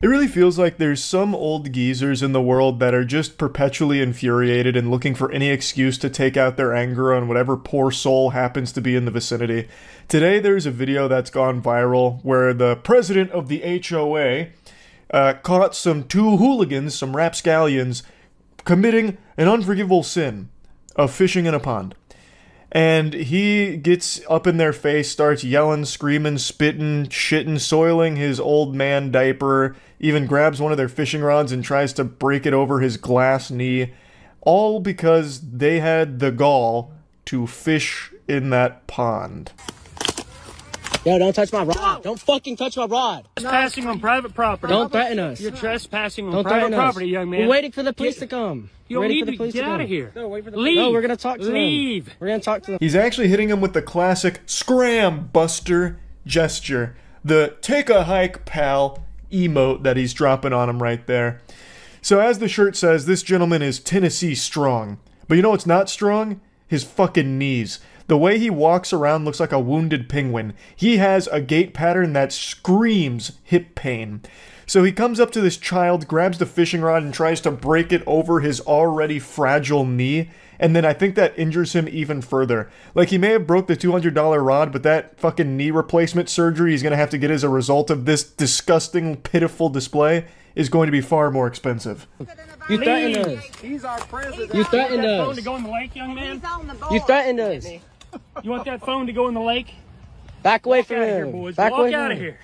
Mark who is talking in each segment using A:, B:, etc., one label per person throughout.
A: It really feels like there's some old geezers in the world that are just perpetually infuriated and looking for any excuse to take out their anger on whatever poor soul happens to be in the vicinity. Today there's a video that's gone viral where the president of the HOA caught two hooligans, some rapscallions, committing an unforgivable sin of fishing in a pond. And he gets up in their face, starts yelling, screaming, spitting, shitting, soiling his old man diaper, even grabs one of their fishing rods and tries to break it over his glass knee, all because they had the gall to fish in that pond.
B: Yo, don't touch my rod. Don't fucking touch my rod.
C: Trespassing on private property.
B: Don't threaten us.
C: You're trespassing on private property, young man.
B: We're waiting for the police to come.
C: You don't need to get out of here.
B: No, wait for the
C: Leave.
B: No, we're gonna talk to them.
C: Leave.
B: We're gonna talk to them.
A: He's actually hitting him with the classic scram buster gesture. The take a hike, pal emote that he's dropping on him right there. So as the shirt says, this gentleman is Tennessee strong. But you know what's not strong? His fucking knees. The way he walks around looks like a wounded penguin. He has a gait pattern that screams hip pain. So he comes up to this child, grabs the fishing rod, and tries to break it over his already fragile knee. And then I think that injures him even further. Like, he may have broke the $200 rod, but that fucking knee replacement surgery he's going to have to get as a result of this disgusting, pitiful display is going to be far more expensive.
B: You threatened us.
C: He's our president.
B: You threatened
C: us.
B: us.
C: Phone to go in the lake, young man?
B: You threatened us.
C: You want that phone to go in the lake?
B: Back away from
C: here,
B: him.
C: boys.
B: Back
C: Walk
B: away
C: out
B: from
C: of
B: him.
C: here.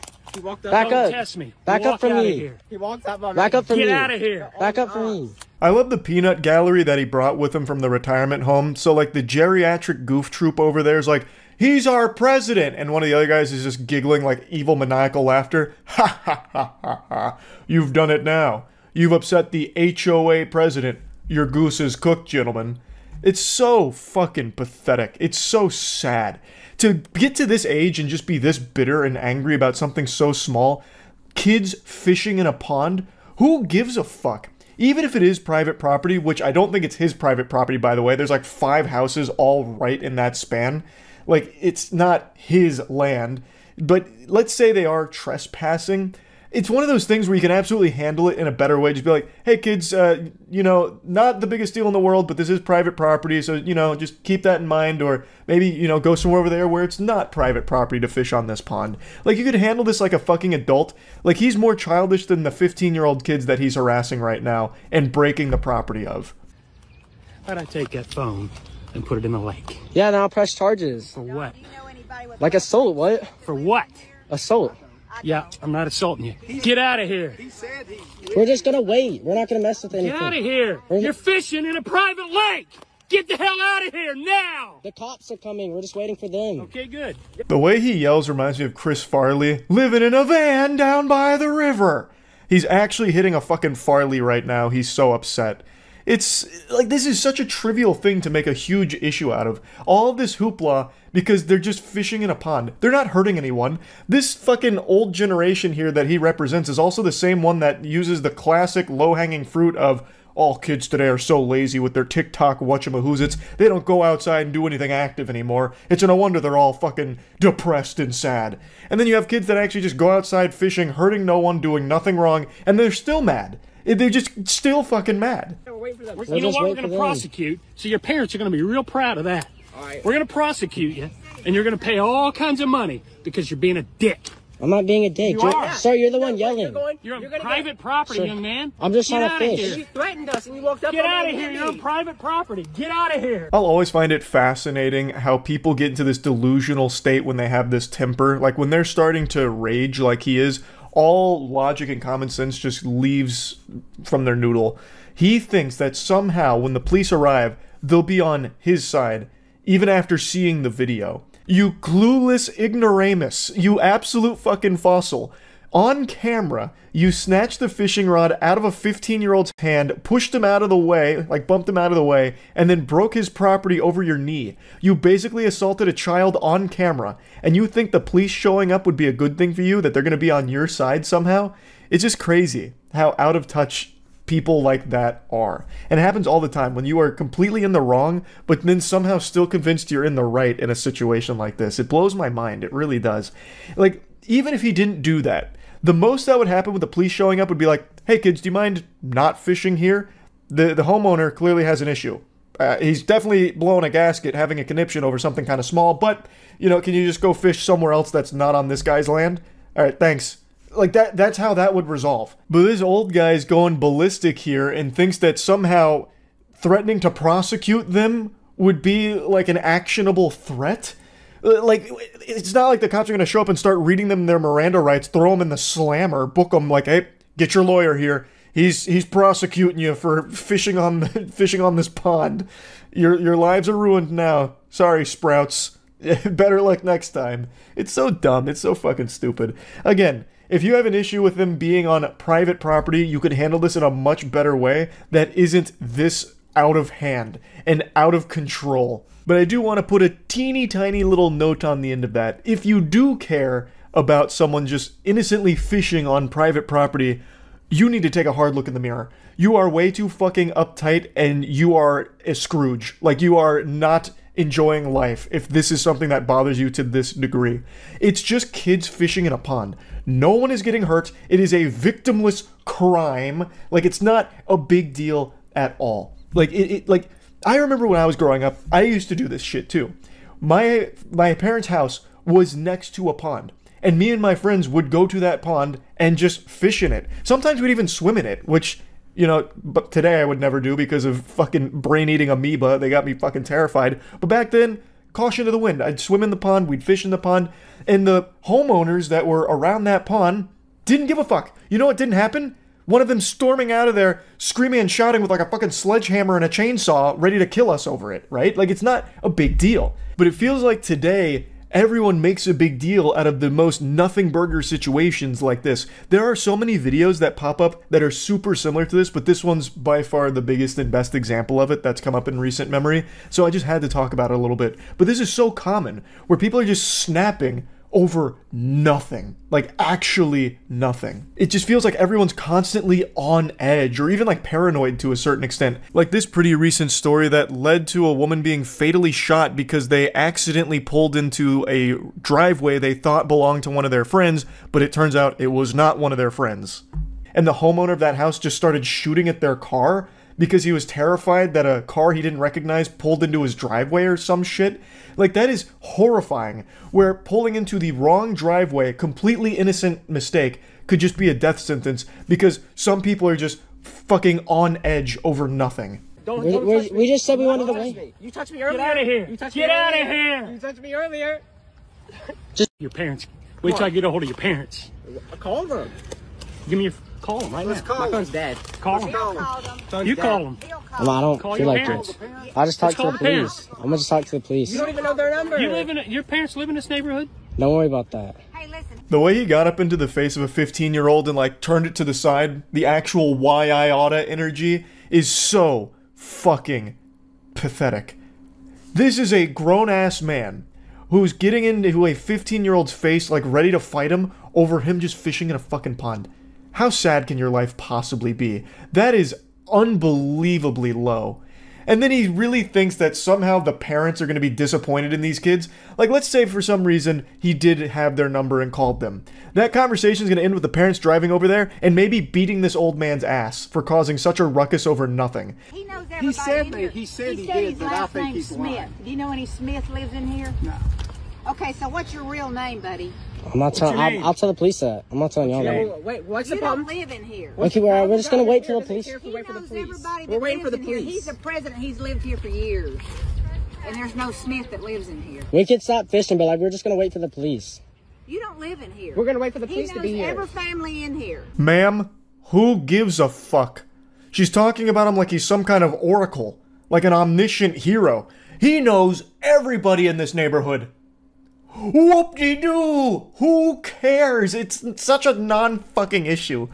B: Back
C: Don't
B: up.
C: test me.
B: Back up from
C: out of
B: me.
C: here.
B: He walks out Back up from me.
C: Get out of here.
B: Back up from me.
A: I love the peanut gallery that he brought with him from the retirement home. So, like, the geriatric goof troop over there is like, he's our president! And one of the other guys is just giggling like evil maniacal laughter. Ha ha ha ha ha. You've done it now. You've upset the HOA president. Your goose is cooked, gentlemen. It's so fucking pathetic. It's so sad. To get to this age and just be this bitter and angry about something so small. Kids fishing in a pond? Who gives a fuck? Even if it is private property, which I don't think it's his private property, by the way. There's like 5 houses all right in that span. Like, it's not his land. But let's say they are trespassing. It's one of those things where you can absolutely handle it in a better way. Just be like, hey kids, you know, not the biggest deal in the world, but this is private property, so, you know, just keep that in mind. Or maybe, you know, go somewhere over there where it's not private property to fish on this pond. Like, you could handle this like a fucking adult. Like, he's more childish than the 15-year-old kids that he's harassing right now and breaking the property of.
C: How'd I take that phone and put it in the lake?
B: Yeah, now I'll press charges.
C: For what?
B: Like assault, what?
C: For what?
B: Assault.
C: Yeah, I'm not assaulting you. Get out of here.
B: We're just gonna wait. We're not gonna mess with anything.
C: Get out of here. You're fishing in a private lake. Get the hell out of here now.
B: The cops are coming. We're just waiting for them.
C: Okay, good.
A: The way he yells reminds me of Chris Farley, living in a van down by the river. He's actually hitting a fucking Farley right now. He's so upset. It's like, this is such a trivial thing to make a huge issue out of. All of this hoopla because they're just fishing in a pond. They're not hurting anyone. This fucking old generation here that he represents is also the same one that uses the classic low-hanging fruit of, all kids today are so lazy with their TikTok whatchamahoozits, they don't go outside and do anything active anymore. It's no wonder they're all fucking depressed and sad. And then you have kids that actually just go outside fishing, hurting no one, doing nothing wrong, and they're still mad. They're just still fucking mad.
C: You know what? We're going to prosecute, so your parents are going to be real proud of that. All right. We're going to prosecute you, and you're going to pay all kinds of money because you're being a dick.
B: I'm not being a dick. Sir, you're the one yelling.
C: You're on private property, young man.
B: I'm just trying to fish.
C: You threatened us and you walked up. Get out of here. You're on private property. Get out of here.
A: I'll always find it fascinating how people get into this delusional state when they have this temper. Like, when they're starting to rage like he is, all logic and common sense just leaves from their noodle. He thinks that somehow when the police arrive, they'll be on his side, even after seeing the video. You clueless ignoramus. You absolute fucking fossil. On camera, you snatched the fishing rod out of a 15-year-old's hand, pushed him out of the way, like bumped him out of the way, and then broke his property over your knee. You basically assaulted a child on camera, and you think the police showing up would be a good thing for you, that they're going to be on your side somehow? It's just crazy how out of touch people like that are. And it happens all the time when you are completely in the wrong, but then somehow still convinced you're in the right in a situation like this. It blows my mind. It really does. Like, even if he didn't do that, The most that would happen with the police showing up would be like, hey kids, do you mind not fishing here? The homeowner clearly has an issue. He's definitely blowing a gasket, having a conniption over something kind of small, but, you know, can you just go fish somewhere else that's not on this guy's land? Alright, thanks. Like, that's how that would resolve. But this old guy's going ballistic here and thinks that somehow threatening to prosecute them would be, like, an actionable threat? Like, it's not like the cops are gonna show up and start reading them their Miranda rights, throw them in the slammer, book them like, hey, get your lawyer here. He's prosecuting you for fishing on this pond. Your lives are ruined now. Sorry, Sprouts. Better luck next time. It's so dumb. It's so fucking stupid. Again, if you have an issue with them being on private property, you could handle this in a much better way that isn't this out of hand and out of control. But I do want to put a teeny tiny little note on the end of that. If you do care about someone just innocently fishing on private property, you need to take a hard look in the mirror. You are way too fucking uptight and you are a Scrooge. Like, you are not enjoying life if this is something that bothers you to this degree. It's just kids fishing in a pond. No one is getting hurt. It is a victimless crime. Like, it's not a big deal at all. Like, like, I remember when I was growing up, I used to do this shit too. My parents' house was next to a pond. And me and my friends would go to that pond and just fish in it. Sometimes we'd even swim in it, which, you know, but today I would never do because of fucking brain-eating amoeba. They got me fucking terrified. But back then, caution to the wind. I'd swim in the pond, we'd fish in the pond, and the homeowners that were around that pond didn't give a fuck. You know what didn't happen? One of them storming out of there, screaming and shouting with like a fucking sledgehammer and a chainsaw, ready to kill us over it, right? Like, it's not a big deal. But it feels like today, everyone makes a big deal out of the most nothing burger situations like this. There are so many videos that pop up that are super similar to this, but this one's by far the biggest and best example of it that's come up in recent memory, so I just had to talk about it a little bit. But this is so common, where people are just snapping over nothing. Like, actually nothing. It just feels like everyone's constantly on edge, or even like paranoid to a certain extent. Like this pretty recent story that led to a woman being fatally shot because they accidentally pulled into a driveway they thought belonged to one of their friends, but it turns out it was not one of their friends. And the homeowner of that house just started shooting at their car because he was terrified that a car he didn't recognize pulled into his driveway or some shit. Like, that is horrifying, where pulling into the wrong driveway, completely innocent mistake, could just be a death sentence because some people are just fucking on edge over nothing.
B: We just said we wanted to wait.
C: You touched me earlier. Get out of here. Get out of here. You touched me earlier. Just your parents. Wait till I get a hold of your parents.
B: Call them.
C: Give me your call them right now.
B: My phone's dead.
C: Call them. You call them.
B: I don't feel like it. I'll just talk to the police. I'm gonna just talk to the police.
C: You don't even know their number. Your parents live in this neighborhood?
B: Don't worry about that.
D: Hey, listen.
A: The way he got up into the face of a 15-year-old and like turned it to the side, the actual why I oughta energy is so fucking pathetic. This is a grown-ass man who's getting into a 15-year-old's face like ready to fight him over him just fishing in a fucking pond. How sad can your life possibly be? That is unbelievably low. And then he really thinks that somehow the parents are going to be disappointed in these kids. Like, let's say for some reason he did have their number and called them. That conversation is going to end with the parents driving over there and maybe beating this old man's ass for causing such a ruckus over nothing.
D: He knows everybody.
E: He said he did,
D: his
E: but I
D: last
E: think
D: name's
E: he's
D: Smith.
E: lying.
D: Do you know any Smith lives in here?
E: No.
D: Okay, so what's your real name, buddy?
B: I'm not telling. I'll tell the police that. I'm not telling y'all that.
E: Wait, what's
D: You
E: the
D: don't
E: problem?
D: live in here.
B: Okay, we're just gonna wait till the police.
D: He
E: Wait for the
D: knows
E: police.
D: everybody
E: We're
D: that
E: waiting
D: lives
E: for the
D: in here.
E: police.
D: He's the president. He's lived here for years. And there's no Smith that lives in here.
B: We could stop fishing, but like we're just gonna wait for the police.
D: You don't live in here.
E: We're gonna wait for the
D: He
E: police to be
D: knows
E: here.
D: every family in here.
A: Ma'am, who gives a fuck? She's talking about him like he's some kind of oracle, like an omniscient hero. He knows everybody in this neighborhood. Whoop-de-doo! Who cares? It's such a non-fucking issue.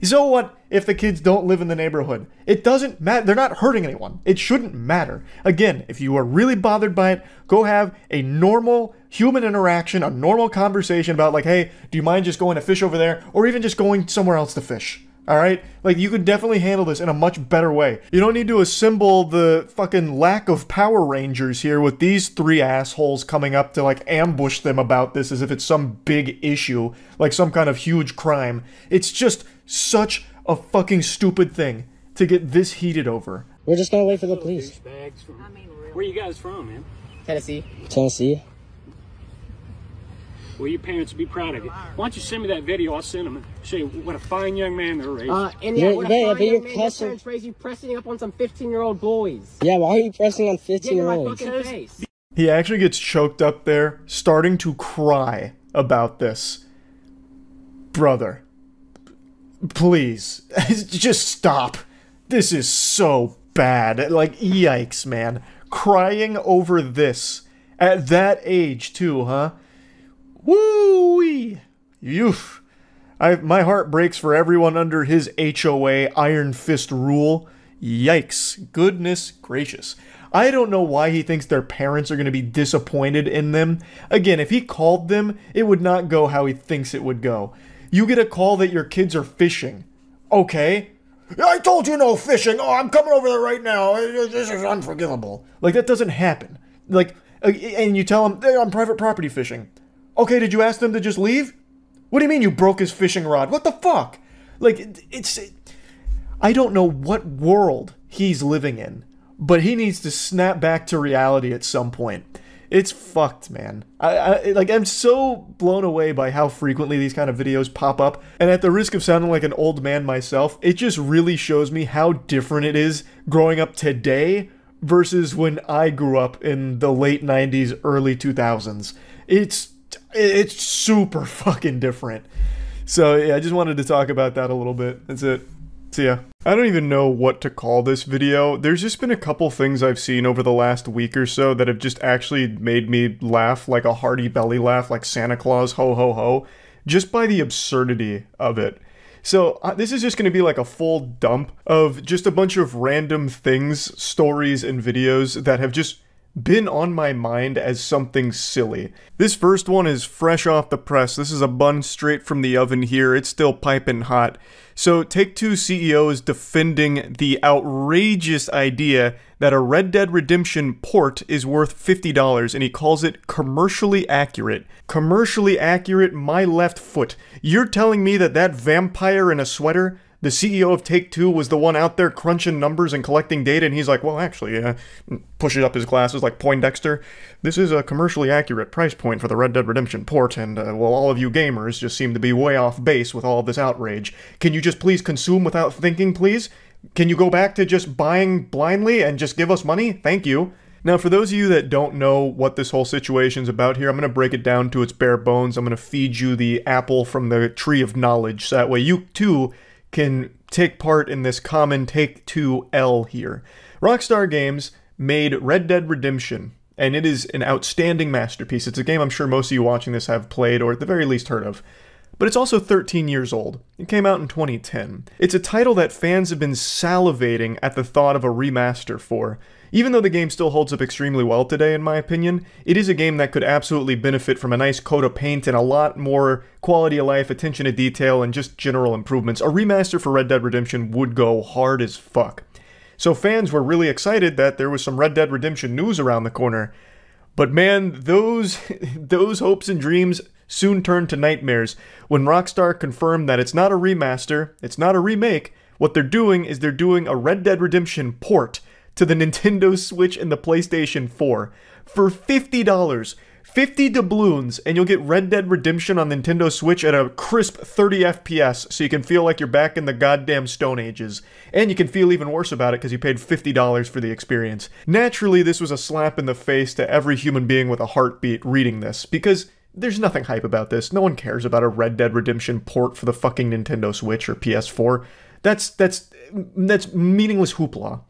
A: So what if the kids don't live in the neighborhood? It doesn't matter. They're not hurting anyone. It shouldn't matter. Again, if you are really bothered by it, go have a normal human interaction, a normal conversation about like, hey, do you mind just going to fish over there? Or even just going somewhere else to fish. Alright? Like, you could definitely handle this in a much better way. You don't need to assemble the fucking lack of Power Rangers here with these three assholes coming up to, like, ambush them about this as if it's some big issue, like some kind of huge crime. It's just such a fucking stupid thing to get this heated over.
B: We're just gonna wait for the police.
C: Where you guys from, man?
B: Tennessee. Tennessee?
C: Well, your parents would be proud of you. Why don't you send me that video? I'll send them and show you what a fine young man they're raising.
B: And yeah, what a fine young man their parents raised you pressing up on some 15-year-old boys. Yeah, why are you pressing on 15-year-olds?
A: He actually gets choked up there, starting to cry about this. Brother. Please. Just stop. This is so bad. Like, yikes, man. Crying over this. At that age, too, huh? Woo-wee! Oof. My heart breaks for everyone under his HOA Iron Fist rule. Yikes. Goodness gracious. I don't know why he thinks their parents are going to be disappointed in them. Again, if he called them, it would not go how he thinks it would go. You get a call that your kids are fishing. Okay. I told you no fishing. Oh, I'm coming over there right now. This is unforgivable. Like, that doesn't happen. Like, and you tell him, hey, I'm private property fishing. Okay, did you ask them to just leave? What do you mean you broke his fishing rod? What the fuck? Like, I don't know what world he's living in, but he needs to snap back to reality at some point. It's fucked, man. I'm so blown away by how frequently these kind of videos pop up, and at the risk of sounding like an old man myself, it just really shows me how different it is growing up today versus when I grew up in the late 90s, early 2000s. It's super fucking different. So yeah, I just wanted to talk about that a little bit. That's it. See ya. I don't even know what to call this video. There's just been a couple things I've seen over the last week or so that have just actually made me laugh like a hearty belly laugh, like Santa Claus, ho ho ho, just by the absurdity of it. So this is just going to be like a full dump of just a bunch of random things, stories, and videos that have just been on my mind as something silly. This first one is fresh off the press. This is a bun straight from the oven here. It's still piping hot. So Take-Two CEO is defending the outrageous idea that a Red Dead Redemption port is worth $50, and he calls it commercially accurate. Commercially accurate, my left foot. You're telling me that that vampire in a sweater, the CEO of Take-Two, was the one out there crunching numbers and collecting data, and he's like, well, actually, pushes up his glasses like Poindexter. This is a commercially accurate price point for the Red Dead Redemption port, and, well, all of you gamers just seem to be way off base with all of this outrage. Can you just please consume without thinking, please? Can you go back to just buying blindly and just give us money? Thank you. Now, for those of you that don't know what this whole situation's about here, I'm going to break it down to its bare bones. I'm going to feed you the apple from the tree of knowledge, so that way you, too, can take part in this common Take-Two L here. Rockstar Games made Red Dead Redemption, and it is an outstanding masterpiece. It's a game I'm sure most of you watching this have played, or at the very least heard of. But it's also 13 years old. It came out in 2010. It's a title that fans have been salivating at the thought of a remaster for. Even though the game still holds up extremely well today, in my opinion, it is a game that could absolutely benefit from a nice coat of paint and a lot more quality of life, attention to detail, and just general improvements. A remaster for Red Dead Redemption would go hard as fuck. So fans were really excited that there was some Red Dead Redemption news around the corner. But man, those hopes and dreams soon turned to nightmares when Rockstar confirmed that it's not a remaster, it's not a remake. What they're doing is they're doing a Red Dead Redemption port to the Nintendo Switch and the PlayStation 4 for $50. 50 doubloons, and you'll get Red Dead Redemption on Nintendo Switch at a crisp 30 FPS, so you can feel like you're back in the goddamn Stone Ages. And you can feel even worse about it because you paid $50 for the experience. Naturally, this was a slap in the face to every human being with a heartbeat reading this, because there's nothing hype about this. No one cares about a Red Dead Redemption port for the fucking Nintendo Switch or PS4. That's meaningless hoopla.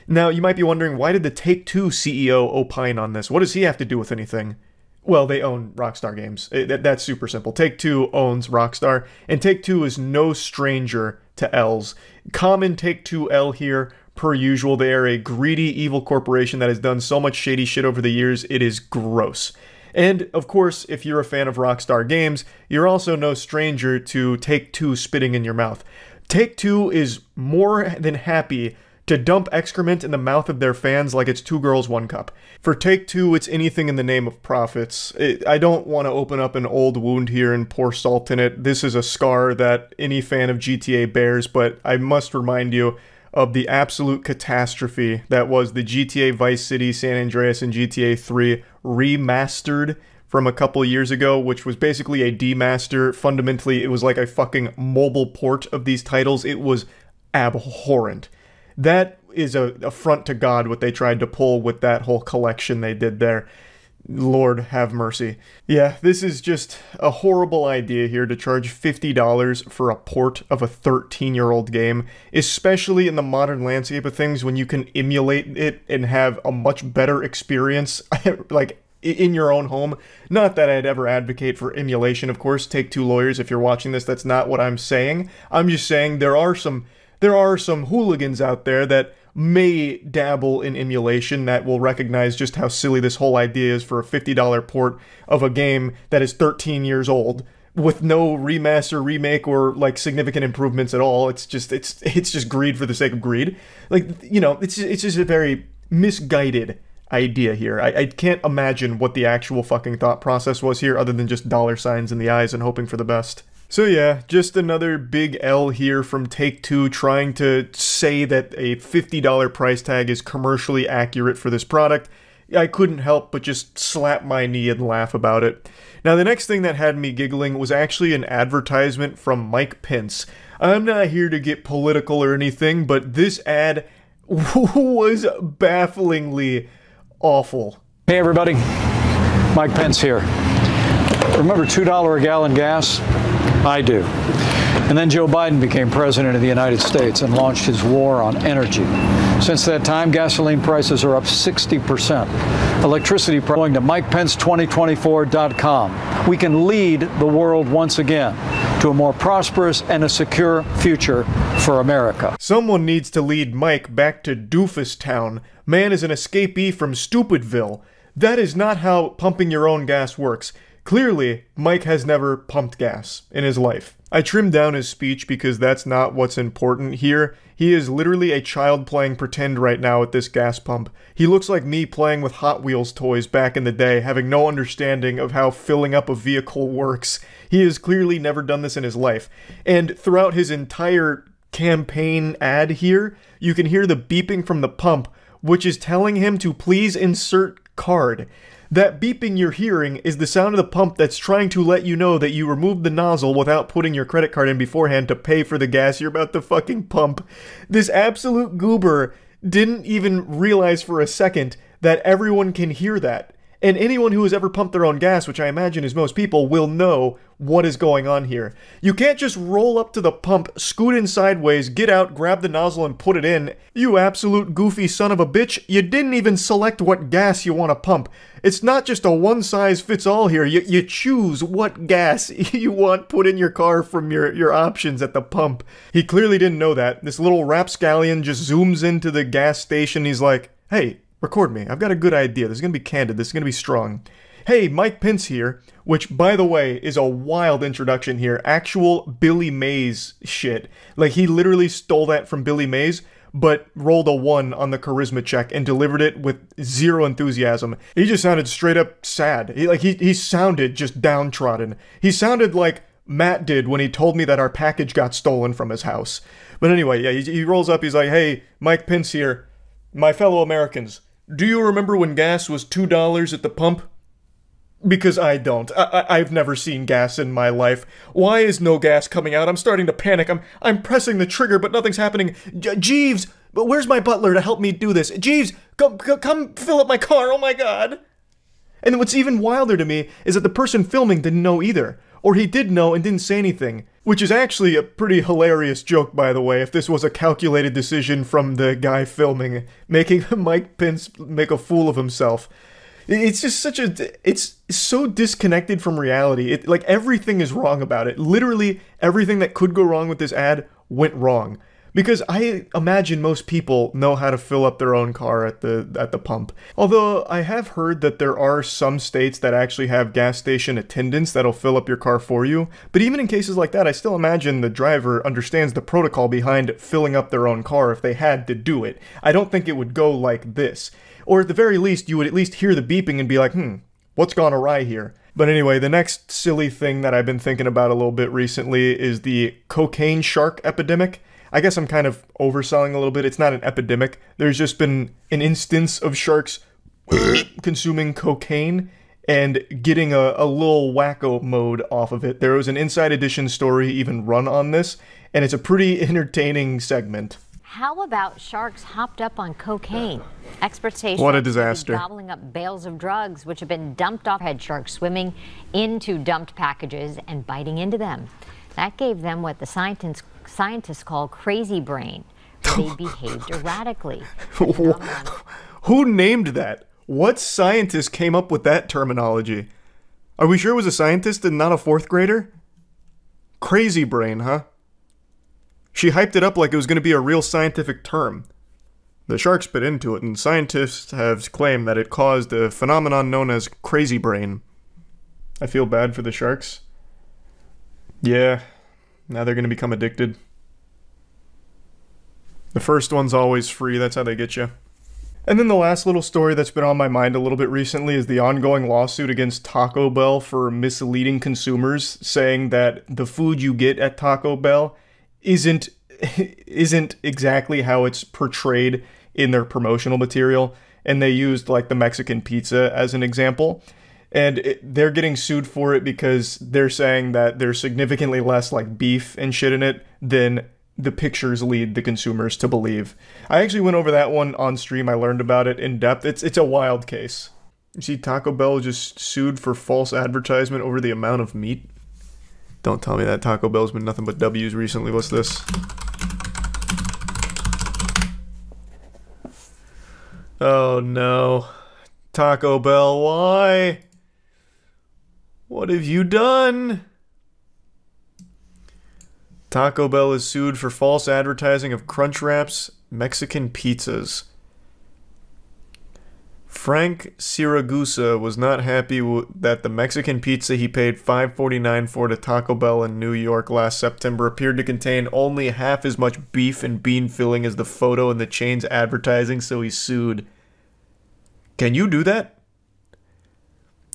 A: Now, you might be wondering, why did the Take-Two CEO opine on this? What does he have to do with anything? Well, they own Rockstar Games. That's super simple. Take-Two owns Rockstar, and Take-Two is no stranger to L's. Common Take-Two L here, per usual. They are a greedy, evil corporation that has done so much shady shit over the years, it is gross. And, of course, if you're a fan of Rockstar Games, you're also no stranger to Take-Two spitting in your mouth. Take-Two is more than happy to dump excrement in the mouth of their fans like it's 2 girls, 1 cup. For Take-Two, it's anything in the name of profits. I don't want to open up an old wound here and pour salt in it. This is a scar that any fan of GTA bears, but I must remind you of the absolute catastrophe that was the GTA Vice City, San Andreas, and GTA 3 remastered from a couple years ago, which was basically a demaster. Fundamentally, it was like a fucking mobile port of these titles. It was abhorrent. That is a affront to God what they tried to pull with that whole collection they did there. Lord have mercy. Yeah, this is just a horrible idea here to charge $50 for a port of a 13-year-old game, especially in the modern landscape of things when you can emulate it and have a much better experience, like, in your own home. Not that I'd ever advocate for emulation, of course. Take-Two lawyers, if you're watching this, that's not what I'm saying. I'm just saying there are some hooligans out there that may dabble in emulation that will recognize just how silly this whole idea is for a $50 port of a game that is 13 years old with no remaster, remake, or like significant improvements at all. It's just greed for the sake of greed. Like, you know, it's just a very misguided idea here. I can't imagine what the actual fucking thought process was here other than just dollar signs in the eyes and hoping for the best. So yeah, just another big L here from Take-Two trying to say that a $50 price tag is commercially accurate for this product. I couldn't help but just slap my knee and laugh about it. Now the next thing that had me giggling was actually an advertisement from Mike Pence. I'm not here to get political or anything, but this ad was bafflingly awful.
E: Hey everybody, Mike Pence here. Remember $2 a gallon gas? I do. And then Joe Biden became president of the United States and launched his war on energy. Since that time, gasoline prices are up 60%. Electricity going to MikePence2024.com. We can lead the world once again to a more prosperous and a secure future for America.
A: Someone needs to lead Mike back to Doofus Town. Man is an escapee from Stupidville. That is not how pumping your own gas works. Clearly, Mike has never pumped gas in his life. I trimmed down his speech because that's not what's important here. He is literally a child playing pretend right now at this gas pump. He looks like me playing with Hot Wheels toys back in the day, having no understanding of how filling up a vehicle works. He has clearly never done this in his life. And throughout his entire campaign ad here, you can hear the beeping from the pump, which is telling him to please insert card. That beeping you're hearing is the sound of the pump that's trying to let you know that you removed the nozzle without putting your credit card in beforehand to pay for the gas you're about to fucking pump. This absolute goober didn't even realize for a second that everyone can hear that. And anyone who has ever pumped their own gas, which I imagine is most people, will know what is going on here. You can't just roll up to the pump, scoot in sideways, get out, grab the nozzle, and put it in. You absolute goofy son of a bitch, you didn't even select what gas you want to pump. It's not just a one-size-fits-all here. You choose what gas you want put in your car from your options at the pump. He clearly didn't know that. This little rapscallion just zooms into the gas station. He's like, hey, record me. I've got a good idea. This is going to be candid. This is going to be strong. Hey, Mike Pence here, which, by the way, is a wild introduction here. Actual Billy Mays shit. Like, he literally stole that from Billy Mays, but rolled a 1 on the charisma check and delivered it with zero enthusiasm. He just sounded straight up sad. He sounded just downtrodden. He sounded like Matt did when he told me that our package got stolen from his house. But anyway, yeah, he rolls up. He's like, hey, Mike Pence here. My fellow Americans, do you remember when gas was $2 at the pump? Because I don't. I've never seen gas in my life. Why is no gas coming out? I'm starting to panic. I'm pressing the trigger, but nothing's happening. Jeeves, where's my butler to help me do this? Jeeves, come fill up my car. Oh my god. And what's even wilder to me is that the person filming didn't know either. Or he did know and didn't say anything. Which is actually a pretty hilarious joke, by the way, if this was a calculated decision from the guy filming, making Mike Pence make a fool of himself. It's just it's so disconnected from reality. Like, everything is wrong about it. Literally, everything that could go wrong with this ad went wrong. Because I imagine most people know how to fill up their own car at the pump. Although I have heard that there are some states that actually have gas station attendants that'll fill up your car for you. But even in cases like that, I still imagine the driver understands the protocol behind filling up their own car if they had to do it. I don't think it would go like this. Or at the very least, you would at least hear the beeping and be like, what's gone awry here? But anyway, the next silly thing that I've been thinking about a little bit recently is the cocaine shark epidemic. I guess I'm kind of overselling a little bit. It's not an epidemic. There's just been an instance of sharks consuming cocaine and getting a little wacko mode off of it. There was an Inside Edition story even run on this, and it's a pretty entertaining segment.
F: How about sharks hopped up on cocaine? Experts say
A: what a disaster.
F: Gobbling up bales of drugs which have been dumped off. Had sharks swimming into dumped packages and biting into them. That gave them what the scientists call crazy brain. They behaved erratically.
A: Who named that? What scientist came up with that terminology? Are we sure it was a scientist and not a 4th grader? Crazy brain, huh? She hyped it up like it was going to be a real scientific term. The sharks bit into it, and scientists have claimed that it caused a phenomenon known as crazy brain. I feel bad for the sharks. Yeah, now they're going to become addicted. The first one's always free, that's how they get you. And then the last little story that's been on my mind a little bit recently is the ongoing lawsuit against Taco Bell for misleading consumers, saying that the food you get at Taco Bell isn't exactly how it's portrayed in their promotional material. And they used like the Mexican pizza as an example. And they're getting sued for it because they're saying that there's significantly less like beef and shit in it than the pictures lead the consumers to believe. I actually went over that one on stream. I learned about it in depth. It's a wild case. You see, Taco Bell just sued for false advertisement over the amount of meat. Don't tell me that Taco Bell's been nothing but W's recently. What's this? Oh no. Taco Bell, why? What have you done? Taco Bell is sued for false advertising of Crunchwrap's Mexican pizzas. Frank Siragusa was not happy that the Mexican pizza he paid $5.49 for to Taco Bell in New York last September appeared to contain only half as much beef and bean filling as the photo in the chain's advertising, so he sued. Can you do that?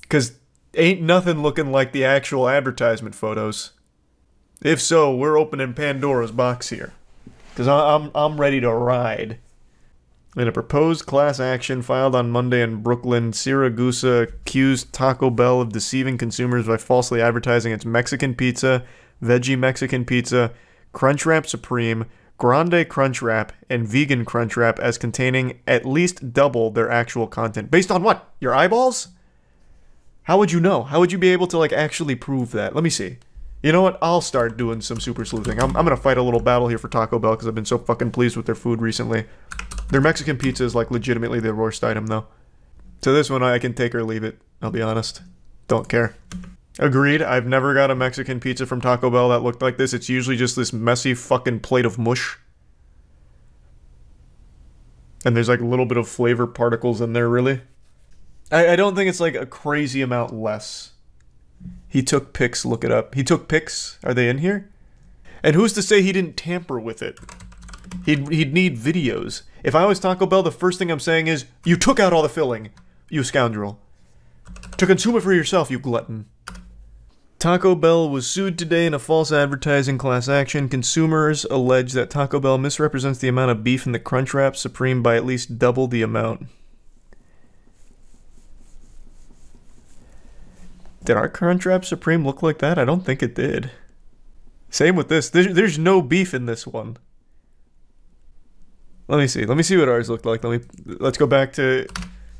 A: Because ain't nothing looking like the actual advertisement photos. If so, we're opening Pandora's box here. Because I'm ready to ride. In a proposed class action filed on Monday in Brooklyn, Siragusa accused Taco Bell of deceiving consumers by falsely advertising its Mexican pizza, veggie Mexican pizza, Crunchwrap Supreme, Grande Crunchwrap, and Vegan Crunchwrap as containing at least double their actual content. Based on what? Your eyeballs? How would you know? How would you be able to like actually prove that? Let me see. You know what? I'll start doing some super sleuthing. I'm gonna fight a little battle here for Taco Bell because I've been so fucking pleased with their food recently. Their Mexican pizza is like legitimately their worst item though. So this one I can take or leave it, I'll be honest. Don't care. Agreed, I've never got a Mexican pizza from Taco Bell that looked like this. It's usually just this messy fucking plate of mush. And there's like a little bit of flavor particles in there, really. I don't think it's like a crazy amount less. He took pics, look it up. He took pics? Are they in here? And who's to say he didn't tamper with it? He'd need videos. If I was Taco Bell, the first thing I'm saying is, you took out all the filling, you scoundrel. To consume it for yourself, you glutton. Taco Bell was sued today in a false advertising class action. Consumers allege that Taco Bell misrepresents the amount of beef in the Crunchwrap Supreme by at least double the amount. Did our Crunchwrap Supreme look like that? I don't think it did. Same with this. There's no beef in this one. Let me see. Let me see what ours looked like. Let's go back to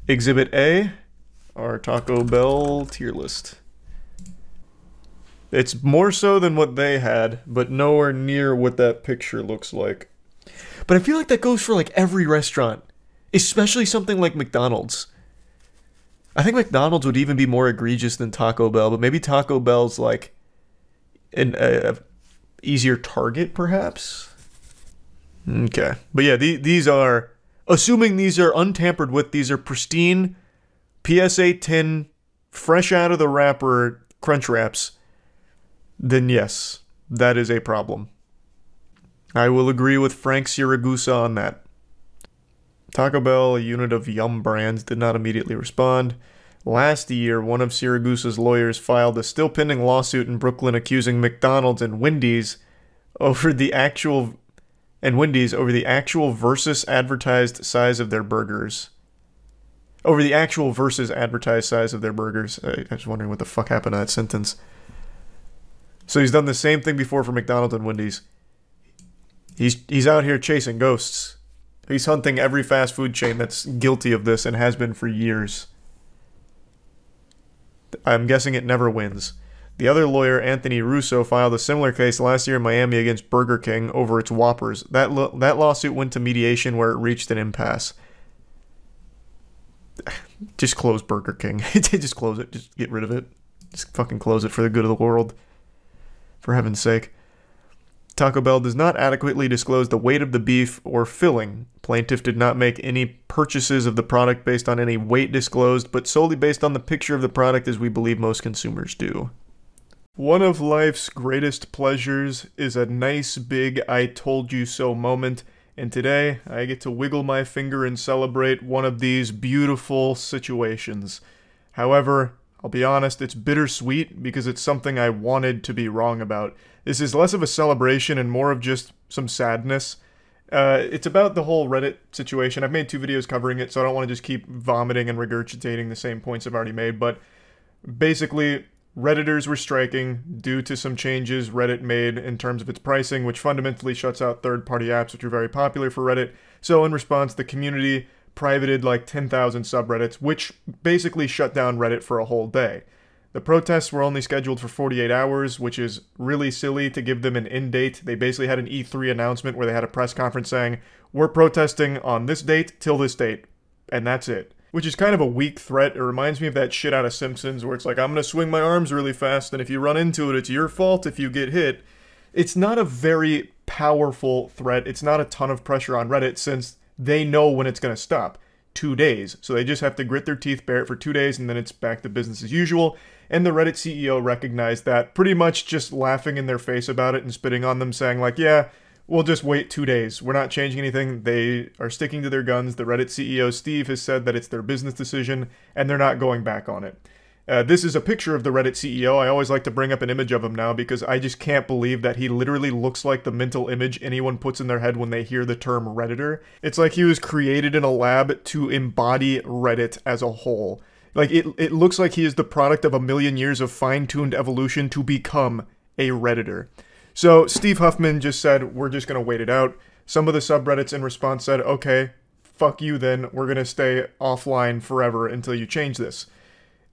A: Exhibit A, our Taco Bell tier list. It's more so than what they had, but nowhere near what that picture looks like. But I feel like that goes for like every restaurant, especially something like McDonald's. I think McDonald's would even be more egregious than Taco Bell, but maybe Taco Bell's like an easier target, perhaps? Okay. But yeah, these are, assuming these are untampered with, these are pristine PSA tin, fresh out of the wrapper Crunch Wraps, then yes, that is a problem. I will agree with Frank Siragusa on that. Taco Bell, a unit of Yum Brands, did not immediately respond. Last year, one of Siragusa's lawyers filed a still pending lawsuit in Brooklyn accusing McDonald's and Wendy's over the actual versus advertised size of their burgers. Over the actual versus advertised size of their burgers. I was wondering what the fuck happened to that sentence. So he's done the same thing before for McDonald's and Wendy's. He's out here chasing ghosts. He's hunting every fast food chain that's guilty of this and has been for years. I'm guessing it never wins. The other lawyer, Anthony Russo, filed a similar case last year in Miami against Burger King over its Whoppers. That lawsuit went to mediation where it reached an impasse. Just close Burger King. Just close it. Just get rid of it. Just fucking close it for the good of the world. For heaven's sake. Taco Bell does not adequately disclose the weight of the beef or filling. Plaintiff did not make any purchases of the product based on any weight disclosed, but solely based on the picture of the product, as we believe most consumers do. One of life's greatest pleasures is a nice big I told you so moment, and today I get to wiggle my finger and celebrate one of these beautiful situations. However, I'll be honest, it's bittersweet because it's something I wanted to be wrong about. This is less of a celebration and more of just some sadness. It's about the whole Reddit situation. I've made 2 videos covering it, so I don't want to just keep vomiting and regurgitating the same points I've already made, but basically, Redditors were striking due to some changes Reddit made in terms of its pricing, which fundamentally shuts out third-party apps, which are very popular for Reddit. So in response, the community privated like 10,000 subreddits, which basically shut down Reddit for a whole day. The protests were only scheduled for 48 hours, which is really silly to give them an end date. They basically had an E3 announcement where they had a press conference saying, we're protesting on this date till this date, and that's it. Which is kind of a weak threat. It reminds me of that shit out of Simpsons where it's like, I'm gonna swing my arms really fast, and if you run into it, it's your fault if you get hit. It's not a very powerful threat. It's not a ton of pressure on Reddit since they know when it's gonna stop. 2 days. So they just have to grit their teeth, bear it for 2 days, and then it's back to business as usual. And the Reddit CEO recognized that, pretty much just laughing in their face about it and spitting on them, saying like, yeah, we'll just wait 2 days. We're not changing anything. They are sticking to their guns. The Reddit CEO, Steve, has said that it's their business decision, and they're not going back on it. This is a picture of the Reddit CEO. I always like to bring up an image of him now because I just can't believe that he literally looks like the mental image anyone puts in their head when they hear the term Redditor. It's like he was created in a lab to embody Reddit as a whole. Like, it looks like he is the product of a million years of fine-tuned evolution to become a Redditor. So Steve Huffman just said, we're just going to wait it out. Some of the subreddits in response said, okay, fuck you then, we're going to stay offline forever until you change this.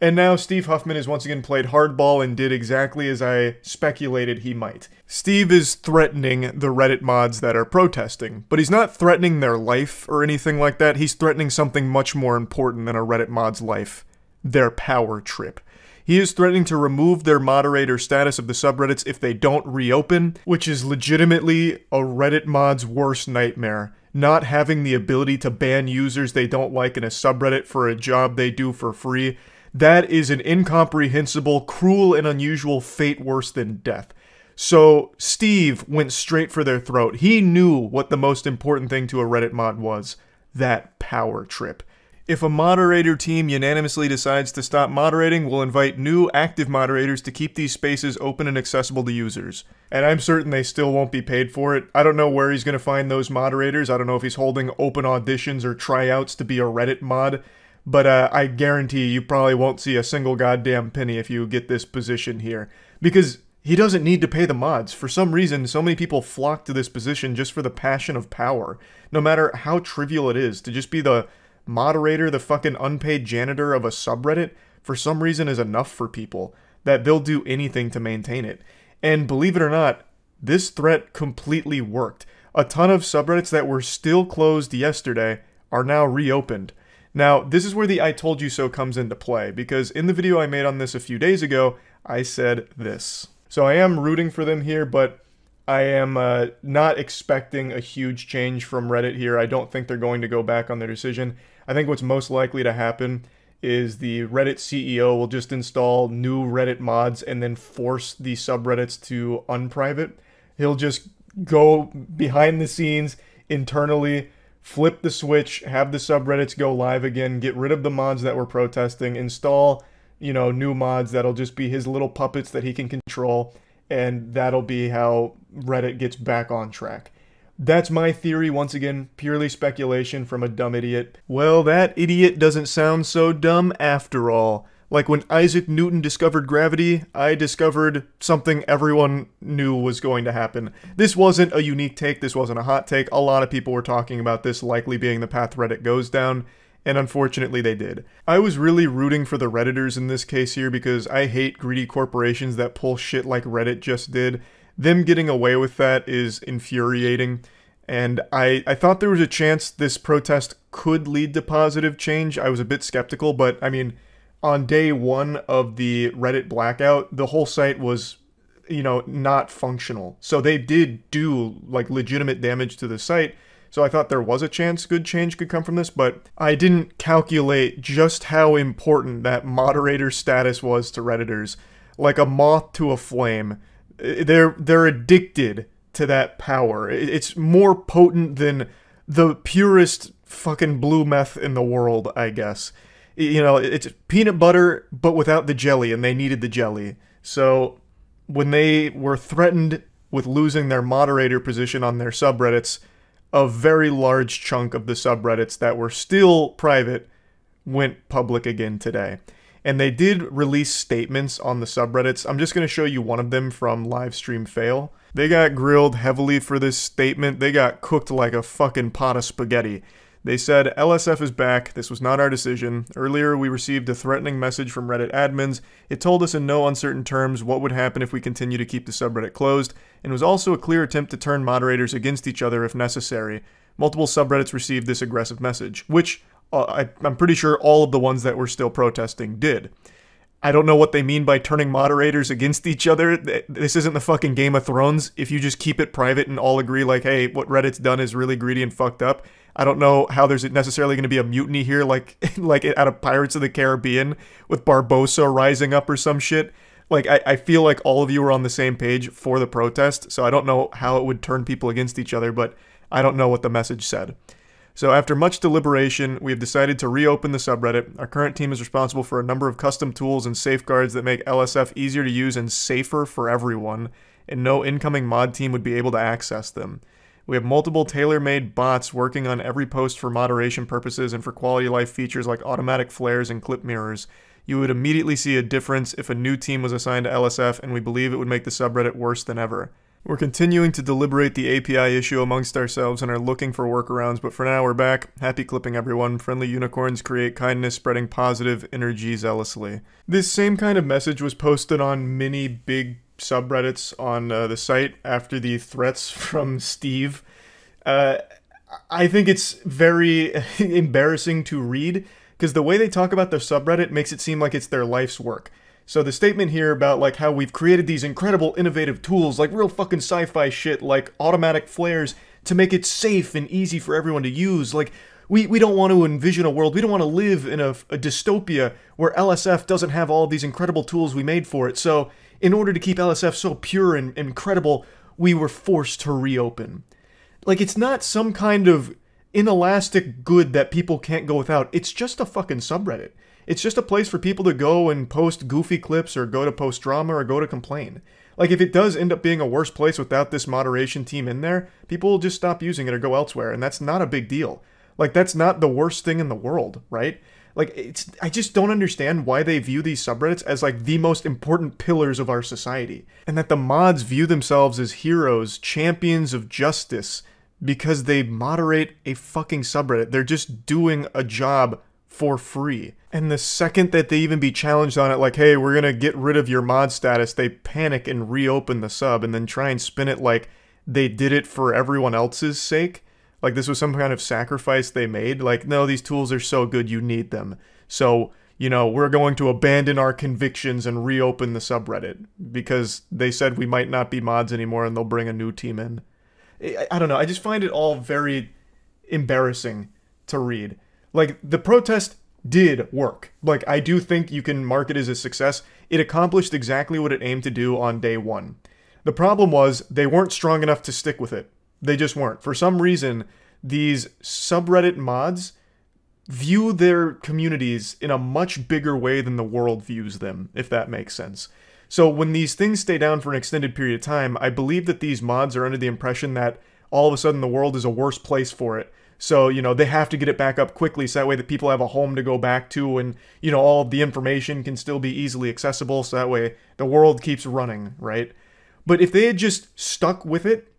A: And now Steve Huffman has once again played hardball and did exactly as I speculated he might. Steve is threatening the Reddit mods that are protesting, but he's not threatening their life or anything like that. He's threatening something much more important than a Reddit mod's life. Their power trip. He is threatening to remove their moderator status of the subreddits if they don't reopen, which is legitimately a Reddit mod's worst nightmare. Not having the ability to ban users they don't like in a subreddit for a job they do for free. That is an incomprehensible, cruel, and unusual fate worse than death. So Steve went straight for their throat. He knew what the most important thing to a Reddit mod was. That power trip. If a moderator team unanimously decides to stop moderating, we'll invite new active moderators to keep these spaces open and accessible to users. And I'm certain they still won't be paid for it. I don't know where he's going to find those moderators. I don't know if he's holding open auditions or tryouts to be a Reddit mod. But I guarantee you probably won't see a single goddamn penny if you get this position here. Because he doesn't need to pay the mods. For some reason, so many people flock to this position just for the passion of power. No matter how trivial it is, to just be the moderator, the fucking unpaid janitor of a subreddit, for some reason is enough for people. That they'll do anything to maintain it. And believe it or not, this threat completely worked. A ton of subreddits that were still closed yesterday are now reopened. Now, this is where the I told you so comes into play, because in the video I made on this a few days ago, I said this. So I am rooting for them here, but I am not expecting a huge change from Reddit here. I don't think they're going to go back on their decision. I think what's most likely to happen is the Reddit CEO will just install new Reddit mods and then force the subreddits to unprivate. He'll just go behind the scenes internally, flip the switch, have the subreddits go live again, get rid of the mods that were protesting, install, you know, new mods that'll just be his little puppets that he can control, and that'll be how Reddit gets back on track. That's my theory, once again, purely speculation from a dumb idiot. Well, that idiot doesn't sound so dumb after all. Like when Isaac Newton discovered gravity, I discovered something everyone knew was going to happen. This wasn't a unique take, this wasn't a hot take. A lot of people were talking about this likely being the path Reddit goes down, and unfortunately they did. I was really rooting for the Redditors in this case here because I hate greedy corporations that pull shit like Reddit just did. Them getting away with that is infuriating, and I thought there was a chance this protest could lead to positive change. I was a bit skeptical, but I mean, on day one of the Reddit blackout, the whole site was, you know, not functional. So they did do, like, legitimate damage to the site. So I thought there was a chance good change could come from this, but I didn't calculate just how important that moderator status was to Redditors. Like a moth to a flame. They're addicted to that power. It's more potent than the purest fucking blue meth in the world, I guess. You know, it's peanut butter, but without the jelly, and they needed the jelly. So when they were threatened with losing their moderator position on their subreddits, a very large chunk of the subreddits that were still private went public again today. And they did release statements on the subreddits. I'm just going to show you one of them from Livestream Fail. They got grilled heavily for this statement. They got cooked like a fucking pot of spaghetti. They said, LSF is back. This was not our decision. Earlier, we received a threatening message from Reddit admins. It told us in no uncertain terms what would happen if we continue to keep the subreddit closed, and was also a clear attempt to turn moderators against each other if necessary. Multiple subreddits received this aggressive message, which I'm pretty sure all of the ones that were still protesting did. I don't know what they mean by turning moderators against each other. This isn't the fucking Game of Thrones. If you just keep it private and all agree like, hey, what Reddit's done is really greedy and fucked up, I don't know how there's necessarily going to be a mutiny here like out of Pirates of the Caribbean with Barbossa rising up or some shit. Like, I feel like all of you are on the same page for the protest, so I don't know how it would turn people against each other, but I don't know what the message said. So after much deliberation, we have decided to reopen the subreddit. Our current team is responsible for a number of custom tools and safeguards that make LSF easier to use and safer for everyone, and no incoming mod team would be able to access them. We have multiple tailor-made bots working on every post for moderation purposes and for quality of life features like automatic flares and clip mirrors. You would immediately see a difference if a new team was assigned to LSF, and we believe it would make the subreddit worse than ever. We're continuing to deliberate the API issue amongst ourselves and are looking for workarounds, but for now we're back. Happy clipping, everyone. Friendly unicorns create kindness, spreading positive energy zealously. This same kind of message was posted on many big subreddits on the site after the threats from Steve. I think it's very embarrassing to read, because the way they talk about their subreddit makes it seem like it's their life's work. So the statement here about like how we've created these incredible innovative tools, like real fucking sci-fi shit, like automatic flares to make it safe and easy for everyone to use. Like we don't want to envision a world, we don't want to live in a dystopia where LSF doesn't have all these incredible tools we made for it. So in order to keep LSF so pure and incredible, we were forced to reopen. Like, it's not some kind of inelastic good that people can't go without. It's just a fucking subreddit. It's just a place for people to go and post goofy clips or go to post drama or go to complain. Like, if it does end up being a worse place without this moderation team in there, people will just stop using it or go elsewhere, and that's not a big deal. Like, that's not the worst thing in the world, right? Like, I just don't understand why they view these subreddits as, like, the most important pillars of our society. And that the mods view themselves as heroes, champions of justice, because they moderate a fucking subreddit. They're just doing a job for free. And the second that they even be challenged on it, like, hey, we're gonna get rid of your mod status, they panic and reopen the sub and then try and spin it like they did it for everyone else's sake. Like this was some kind of sacrifice they made. Like, no, these tools are so good, you need them. So you know, we're going to abandon our convictions and reopen the subreddit because they said we might not be mods anymore and they'll bring a new team in. I don't know. I just find it all very embarrassing to read. Like, the protest did work. Like, I do think you can mark it as a success. It accomplished exactly what it aimed to do on day one. The problem was they weren't strong enough to stick with it. They just weren't. For some reason, these subreddit mods view their communities in a much bigger way than the world views them, if that makes sense. So when these things stay down for an extended period of time, I believe that these mods are under the impression that all of a sudden the world is a worse place for it. So, you know, they have to get it back up quickly so that way that people have a home to go back to and, you know, all of the information can still be easily accessible so that way the world keeps running, right? But if they had just stuck with it,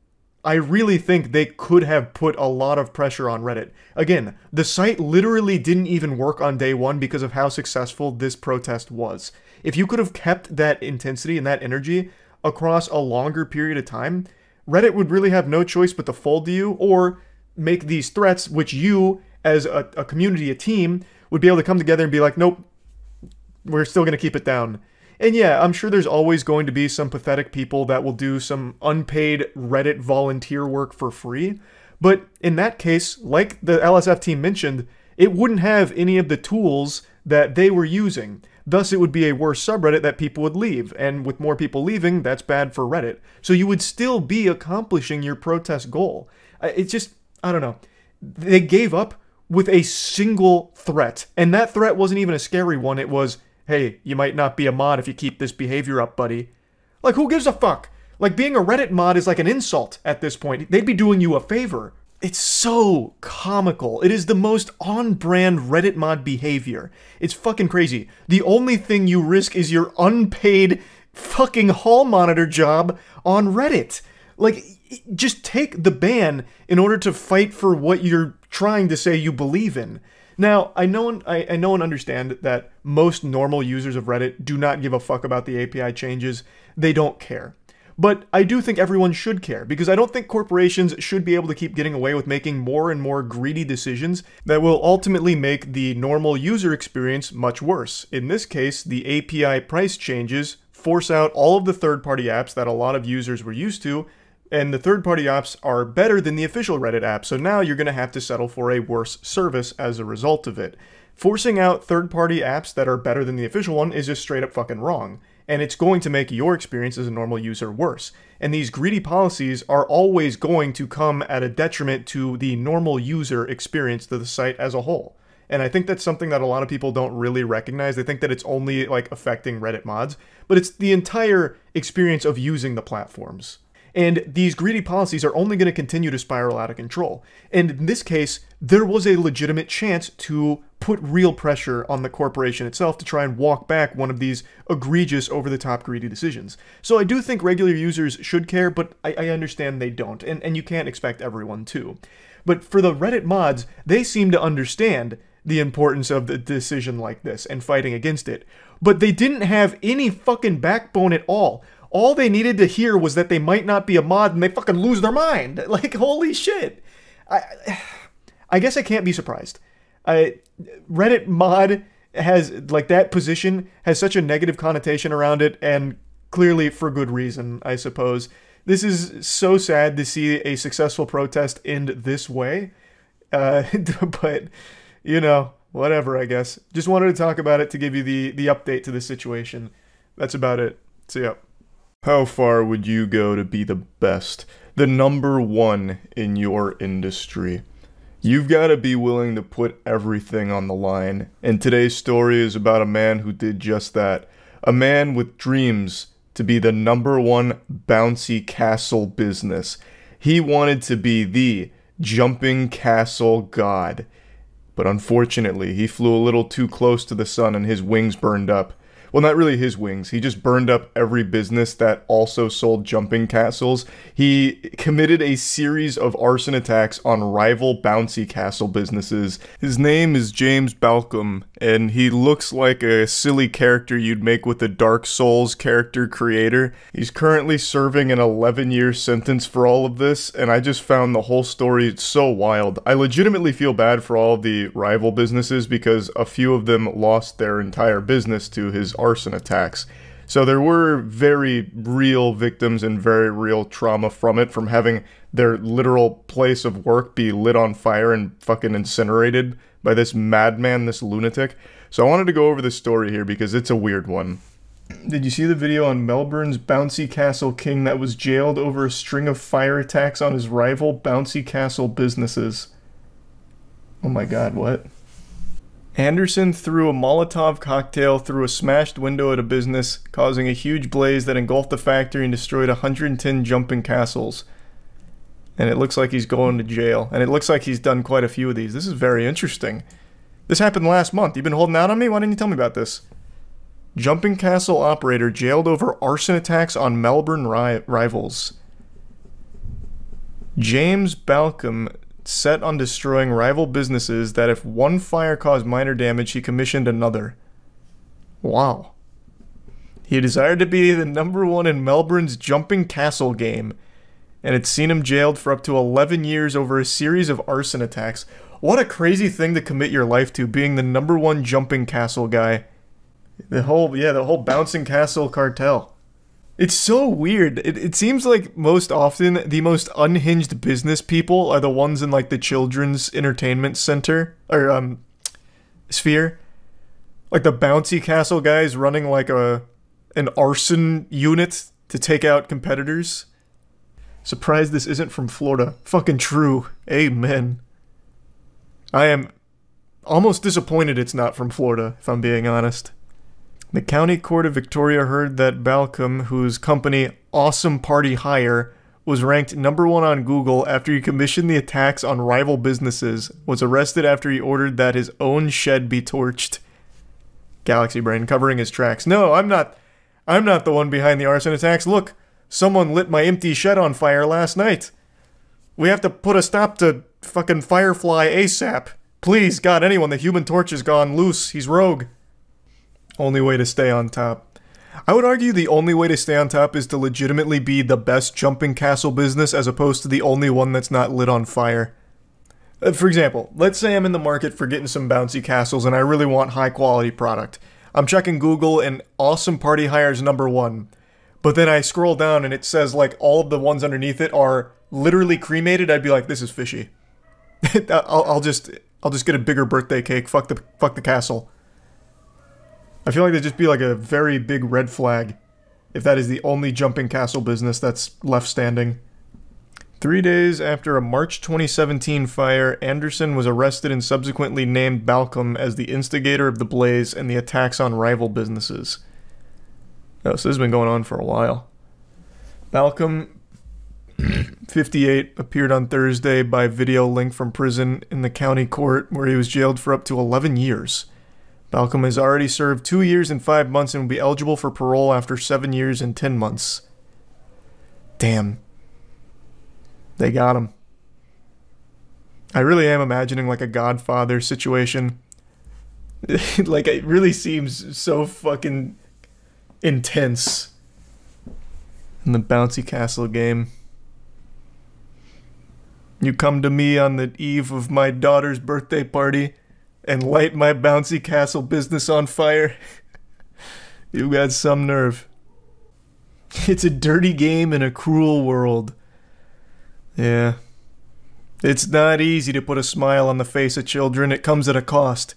A: I really think they could have put a lot of pressure on Reddit. Again, the site literally didn't even work on day one because of how successful this protest was. If you could have kept that intensity and that energy across a longer period of time, Reddit would really have no choice but to fold to you or make these threats, which you, as a community, a team, would be able to come together and be like, nope, we're still going to keep it down. And yeah, I'm sure there's always going to be some pathetic people that will do some unpaid Reddit volunteer work for free. But in that case, like the LSF team mentioned, it wouldn't have any of the tools that they were using. Thus, it would be a worse subreddit that people would leave. And with more people leaving, that's bad for Reddit. So you would still be accomplishing your protest goal. It's just, I don't know. They gave up with a single threat. And that threat wasn't even a scary one. It was, hey, you might not be a mod if you keep this behavior up, buddy. Like, who gives a fuck? Like, being a Reddit mod is like an insult at this point. They'd be doing you a favor. It's so comical. It is the most on-brand Reddit mod behavior. It's fucking crazy. The only thing you risk is your unpaid fucking hall monitor job on Reddit. Like, just take the ban in order to fight for what you're trying to say you believe in. Now, I know and understand that most normal users of Reddit do not give a fuck about the API changes. They don't care. But I do think everyone should care, because I don't think corporations should be able to keep getting away with making more and more greedy decisions that will ultimately make the normal user experience much worse. In this case, the API price changes force out all of the third-party apps that a lot of users were used to, and the third-party apps are better than the official Reddit app, so now you're going to have to settle for a worse service as a result of it. Forcing out third-party apps that are better than the official one is just straight up fucking wrong, and it's going to make your experience as a normal user worse. And these greedy policies are always going to come at a detriment to the normal user experience to the site as a whole. And I think that's something that a lot of people don't really recognize. They think that it's only like affecting Reddit mods, but it's the entire experience of using the platforms. And these greedy policies are only going to continue to spiral out of control. And in this case, there was a legitimate chance to put real pressure on the corporation itself to try and walk back one of these egregious, over-the-top greedy decisions. So I do think regular users should care, but I understand they don't, and you can't expect everyone to. But for the Reddit mods, they seem to understand the importance of the decision like this and fighting against it. But they didn't have any fucking backbone at all. All they needed to hear was that they might not be a mod and they fucking lose their mind. Like, holy shit. I guess I can't be surprised. Reddit mod has, like, that position has such a negative connotation around it, and clearly for good reason, I suppose. This is so sad to see a successful protest end this way. But, you know, whatever, I guess. Just wanted to talk about it to give you the update to the situation. That's about it. See ya. How far would you go to be the best, the number one in your industry? You've got to be willing to put everything on the line, and today's story is about a man who did just that. A man with dreams to be the number one bouncy castle business. He wanted to be the jumping castle god. But unfortunately, he flew a little too close to the sun and his wings burned up. Well, not really his wings. He just burned up every business that also sold jumping castles. He committed a series of arson attacks on rival bouncy castle businesses. His name is James Balcom, and he looks like a silly character you'd make with the Dark Souls character creator. He's currently serving an 11-year sentence for all of this, and I just found the whole story so wild. I legitimately feel bad for all of the rival businesses because a few of them lost their entire business to his arson attacks. So there were very real victims and very real trauma from it, from having their literal place of work be lit on fire and fucking incinerated by this madman, this lunatic. So I wanted to go over this story here because it's a weird one. Did you see the video on Melbourne's Bouncy Castle king that was jailed over a string of fire attacks on his rival Bouncy Castle businesses? Oh my god, what? Anderson threw a Molotov cocktail through a smashed window at a business, causing a huge blaze that engulfed the factory and destroyed 110 jumping castles. And it looks like he's going to jail. And it looks like he's done quite a few of these. This is very interesting. This happened last month. You've been holding out on me? Why didn't you tell me about this? Jumping castle operator jailed over arson attacks on Melbourne rivals. James Balcom set on destroying rival businesses that if one fire caused minor damage, he commissioned another. Wow. He desired to be the #1 in Melbourne's jumping castle game, and it's seen him jailed for up to 11 years over a series of arson attacks. What a crazy thing to commit your life to, being the #1 jumping castle guy. The whole bouncing castle cartel. It's so weird. It seems like most often the most unhinged business people are the ones in like the children's entertainment center or sphere. Like the bouncy castle guys running like an arson unit to take out competitors. Surprised this isn't from Florida. Fucking true. Amen. I am almost disappointed it's not from Florida, if I'm being honest. The County Court of Victoria heard that Balcom, whose company Awesome Party Hire was ranked #1 on Google after he commissioned the attacks on rival businesses, was arrested after he ordered that his own shed be torched. Galaxy Brain covering his tracks. No, I'm not the one behind the arson attacks. Look, someone lit my empty shed on fire last night. We have to put a stop to fucking Firefly ASAP. Please, God, anyone, the Human Torch has gone loose. He's rogue. Only way to stay on top. I would argue the only way to stay on top is to legitimately be the best jumping castle business as opposed to the only one that's not lit on fire. For example, let's say I'm in the market for getting some bouncy castles and I really want high quality product. I'm checking Google and Awesome Party Hire's #1. But then I scroll down and it says like all of the ones underneath it are literally cremated. I'd be like, this is fishy. I'll just get a bigger birthday cake. Fuck the castle. I feel like there'd just be like a very big red flag if that is the only jumping castle business that's left standing. 3 days after a March 2017 fire, Anderson was arrested and subsequently named Balcom as the instigator of the blaze and the attacks on rival businesses. Oh, so this has been going on for a while. Balcom, 58, appeared on Thursday by video link from prison in the county court where he was jailed for up to 11 years. Balcom has already served 2 years and 5 months and will be eligible for parole after 7 years and 10 months. Damn. They got him. I really am imagining like a Godfather situation. Like, it really seems so fucking intense in the bouncy castle game. You come to me on the eve of my daughter's birthday party and light my bouncy castle business on fire. You got some nerve. It's a dirty game in a cruel world. Yeah. It's not easy to put a smile on the face of children. It comes at a cost.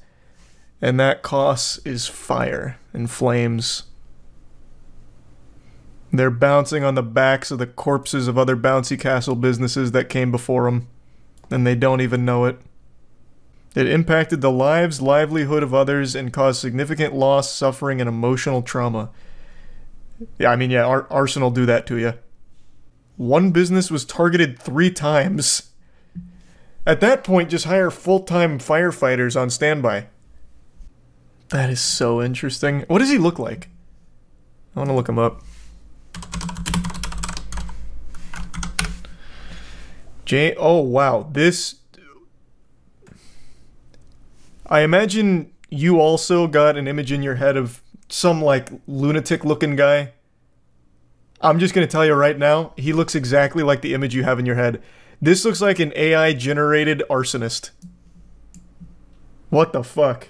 A: And that cost is fire and flames. They're bouncing on the backs of the corpses of other bouncy castle businesses that came before them. And they don't even know it. It impacted the lives, livelihood of others and caused significant loss, suffering, and emotional trauma. Yeah, I mean, yeah, arson will do that to you. One business was targeted 3 times. At that point, just hire full-time firefighters on standby. That is so interesting. What does he look like? I want to look him up. Oh, wow. This... I imagine you also got an image in your head of some, like, lunatic-looking guy. I'm just going to tell you right now, he looks exactly like the image you have in your head. This looks like an AI-generated arsonist. What the fuck?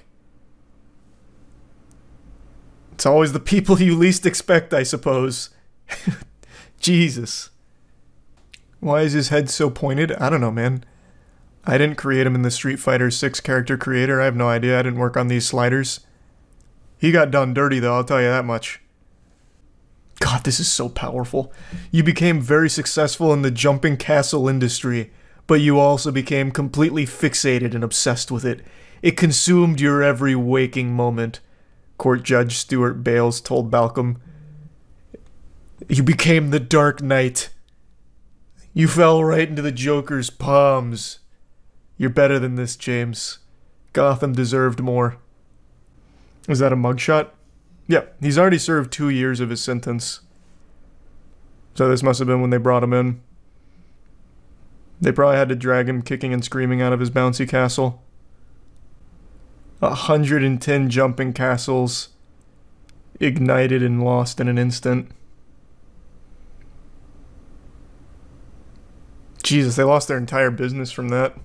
A: It's always the people you least expect, I suppose. Jesus. Why is his head so pointed? I don't know, man. I didn't create him in the Street Fighter 6 character creator. I have no idea. I didn't work on these sliders. He got done dirty, though, I'll tell you that much. God, this is so powerful. You became very successful in the jumping castle industry, but you also became completely fixated and obsessed with it. It consumed your every waking moment. Court Judge Stuart Bales told Balcom. You became the Dark Knight. You fell right into the Joker's palms. You're better than this, James. Gotham deserved more. Is that a mugshot? Yeah, he's already served 2 years of his sentence. So this must have been when they brought him in. They probably had to drag him kicking and screaming out of his bouncy castle. 110 jumping castles ignited and lost in an instant. Jesus, they lost their entire business from that.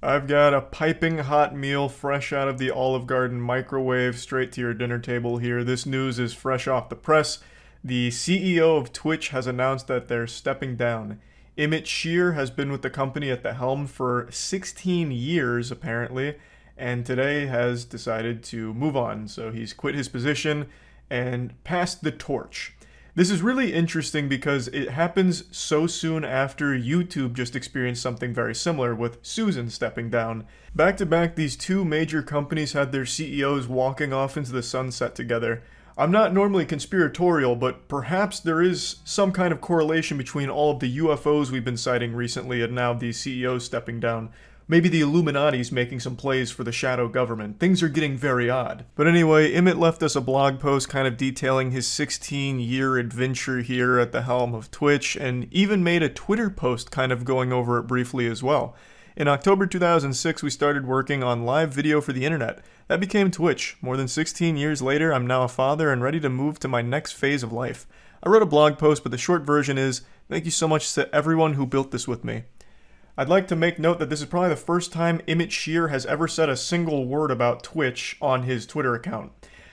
A: I've got a piping hot meal fresh out of the Olive Garden microwave straight to your dinner table here. This news is fresh off the press. The CEO of Twitch has announced that they're stepping down. Emmett Shear has been with the company at the helm for 16 years, apparently, and today has decided to move on. So he's quit his position and passed the torch. This is really interesting because it happens so soon after YouTube just experienced something very similar with Susan stepping down. Back to back, these two major companies had their CEOs walking off into the sunset together. I'm not normally conspiratorial, but perhaps there is some kind of correlation between all of the UFOs we've been citing recently and now these CEOs stepping down. Maybe the Illuminati's making some plays for the shadow government. Things are getting very odd. But anyway, Emmett left us a blog post kind of detailing his 16-year adventure here at the helm of Twitch, and even made a Twitter post kind of going over it briefly as well. In October 2006, we started working on live video for the internet. That became Twitch. More than 16 years later, I'm now a father and ready to move to my next phase of life. I wrote a blog post, but the short version is, thank you so much to everyone who built this with me. I'd like to make note that this is probably the first time Emmett Shear has ever said a single word about Twitch on his Twitter account.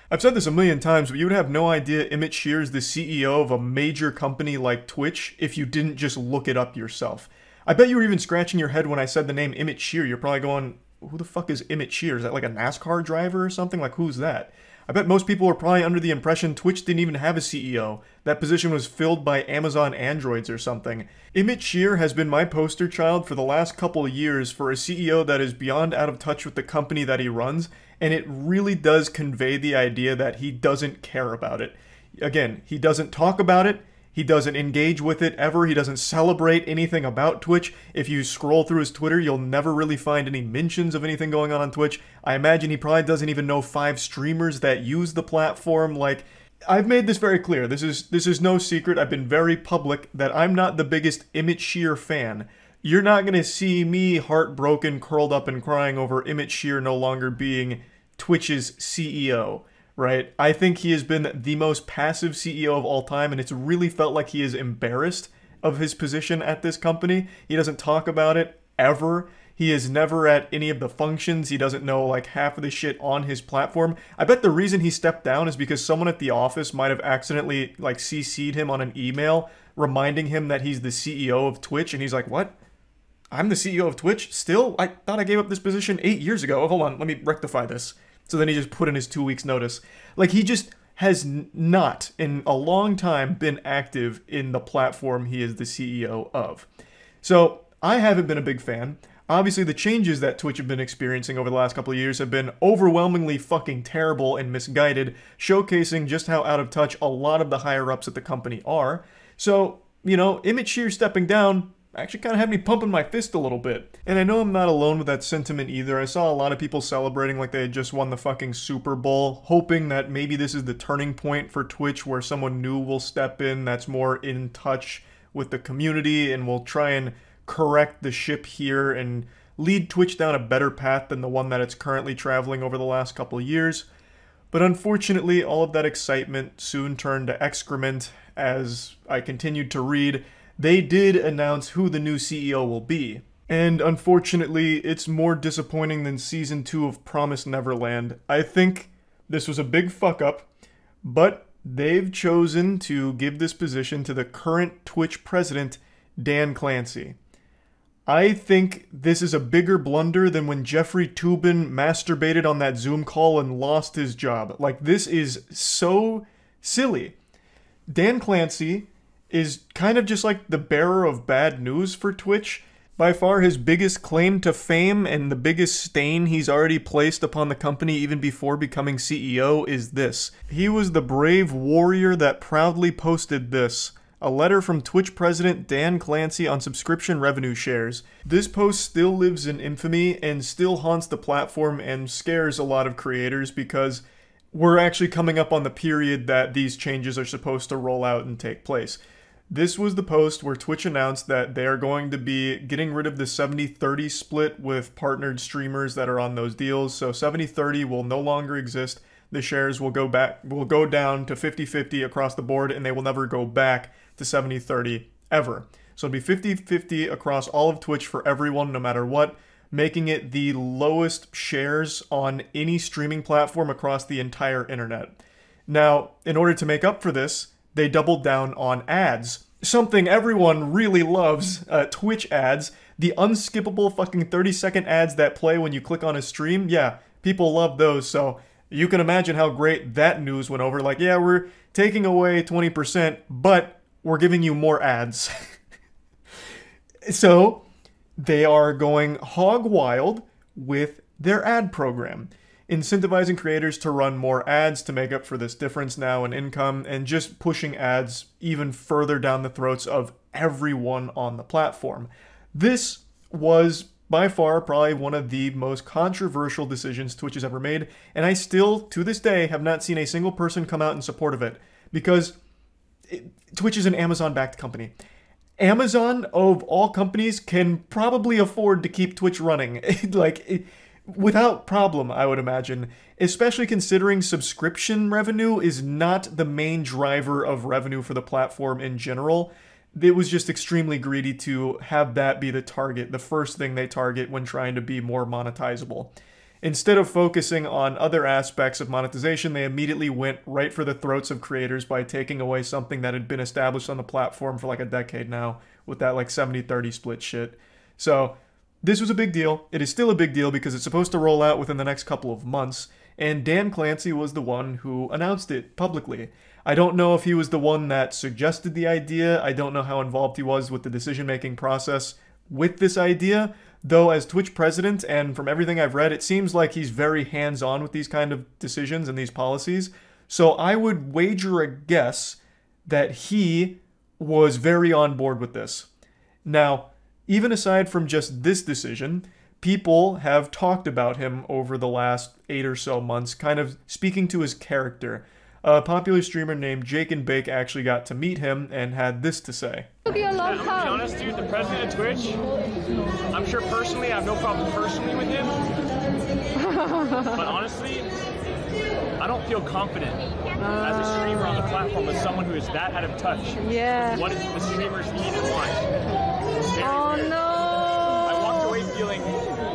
A: I've said this a million times, but you would have no idea Emmett Shear is the CEO of a major company like Twitch if you didn't just look it up yourself. I bet you were even scratching your head when I said the name Emmett Shear. You're probably going, who the fuck is Emmett Shear? Is that like a NASCAR driver or something? Like, who's that? I bet most people were probably under the impression Twitch didn't even have a CEO. That position was filled by Amazon androids or something. Emmett Shear has been my poster child for the last couple of years for a CEO that is beyond out of touch with the company that he runs, and it really does convey the idea that he doesn't care about it. Again, he doesn't talk about it. He doesn't engage with it ever. He doesn't celebrate anything about Twitch. If you scroll through his Twitter, you'll never really find any mentions of anything going on Twitch. I imagine he probably doesn't even know 5 streamers that use the platform. Like, I've made this very clear. This is no secret. I've been very public that I'm not the biggest Emmett Shear fan. You're not going to see me heartbroken, curled up and crying over Emmett Shear no longer being Twitch's CEO. Right? I think he has been the most passive CEO of all time, and it's really felt like he is embarrassed of his position at this company. He doesn't talk about it ever. He is never at any of the functions. He doesn't know like half of the shit on his platform. I bet the reason he stepped down is because someone at the office might have accidentally like CC'd him on an email reminding him that he's the CEO of Twitch, and he's like, what? I'm the CEO of Twitch? Still? I thought I gave up this position 8 years ago. Hold on, let me rectify this. So then he just put in his 2 weeks notice. Like, he just has not, in a long time, been active in the platform he is the CEO of. So, I haven't been a big fan. Obviously, the changes that Twitch have been experiencing over the last couple of years have been overwhelmingly fucking terrible and misguided, showcasing just how out of touch a lot of the higher-ups at the company are. So, you know, Emmett Shear stepping down actually kind of had me pumping my fist a little bit. And I know I'm not alone with that sentiment either. I saw a lot of people celebrating like they had just won the fucking Super Bowl, hoping that maybe this is the turning point for Twitch where someone new will step in that's more in touch with the community and will try and correct the ship here and lead Twitch down a better path than the one that it's currently traveling over the last couple of years. But unfortunately, all of that excitement soon turned to excrement as I continued to read. They did announce who the new CEO will be. And unfortunately, it's more disappointing than Season 2 of Promised Neverland. I think this was a big fuck up, but they've chosen to give this position to the current Twitch president, Dan Clancy. I think this is a bigger blunder than when Jeffrey Toobin masturbated on that Zoom call and lost his job. Like, this is so silly. Dan Clancy is kind of just like the bearer of bad news for Twitch. By far his biggest claim to fame and the biggest stain he's already placed upon the company even before becoming CEO is this. He was the brave warrior that proudly posted this. A letter from Twitch president Dan Clancy on subscription revenue shares. This post still lives in infamy and still haunts the platform and scares a lot of creators because we're actually coming up on the period that these changes are supposed to roll out and take place. This was the post where Twitch announced that they are going to be getting rid of the 70-30 split with partnered streamers that are on those deals. So 70-30 will no longer exist. The shares will go down to 50-50 across the board, and they will never go back to 70-30 ever. So it'll be 50-50 across all of Twitch for everyone, no matter what, making it the lowest shares on any streaming platform across the entire internet. Now, in order to make up for this, they doubled down on ads. Something everyone really loves, Twitch ads. The unskippable fucking 30-second ads that play when you click on a stream. Yeah, people love those, so you can imagine how great that news went over. Like, yeah, we're taking away 20%, but we're giving you more ads. So, they are going hog wild with their ad program, incentivizing creators to run more ads to make up for this difference now in income, and just pushing ads even further down the throats of everyone on the platform. This was by far probably one of the most controversial decisions Twitch has ever made, and I still, to this day, have not seen a single person come out in support of it, because Twitch is an Amazon-backed company. Amazon, of all companies, can probably afford to keep Twitch running. Without problem, I would imagine, especially considering subscription revenue is not the main driver of revenue for the platform in general. It was just extremely greedy to have that be the target, the first thing they target when trying to be more monetizable. Instead of focusing on other aspects of monetization, they immediately went right for the throats of creators by taking away something that had been established on the platform for like a decade now, with that like 70-30 split shit. So this was a big deal. It is still a big deal because it's supposed to roll out within the next couple of months, and Dan Clancy was the one who announced it publicly. I don't know if he was the one that suggested the idea. I don't know how involved he was with the decision-making process with this idea, though as Twitch president, and from everything I've read, it seems like he's very hands-on with these kind of decisions and these policies. So I would wager a guess that he was very on board with this. Now, even aside from just this decision, people have talked about him over the last 8 or so months, kind of speaking to his character. A popular streamer named Jake and Bake actually got to meet him and had this to say.
G: It'll be a long time. To be honest, dude, the president of Twitch, I'm sure personally, I have no problem personally with him. But honestly, I don't feel confident as a streamer on the platform with someone who is that out of touch.
H: Yeah.
G: What the streamers need and want.
H: Oh no!
G: I walked away feeling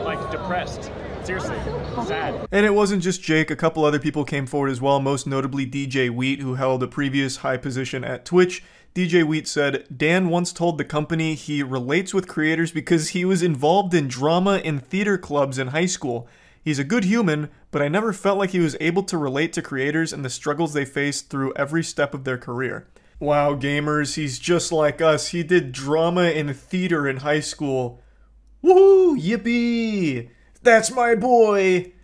G: like depressed. Seriously, sad.
A: And it wasn't just Jake, a couple other people came forward as well, most notably DJ Wheat, who held a previous high position at Twitch. DJ Wheat said, Dan once told the company he relates with creators because he was involved in drama and theater clubs in high school. He's a good human, but I never felt like he was able to relate to creators and the struggles they faced through every step of their career. Wow, gamers, he's just like us. He did drama and theater in high school. Woohoo! Yippee! That's my boy!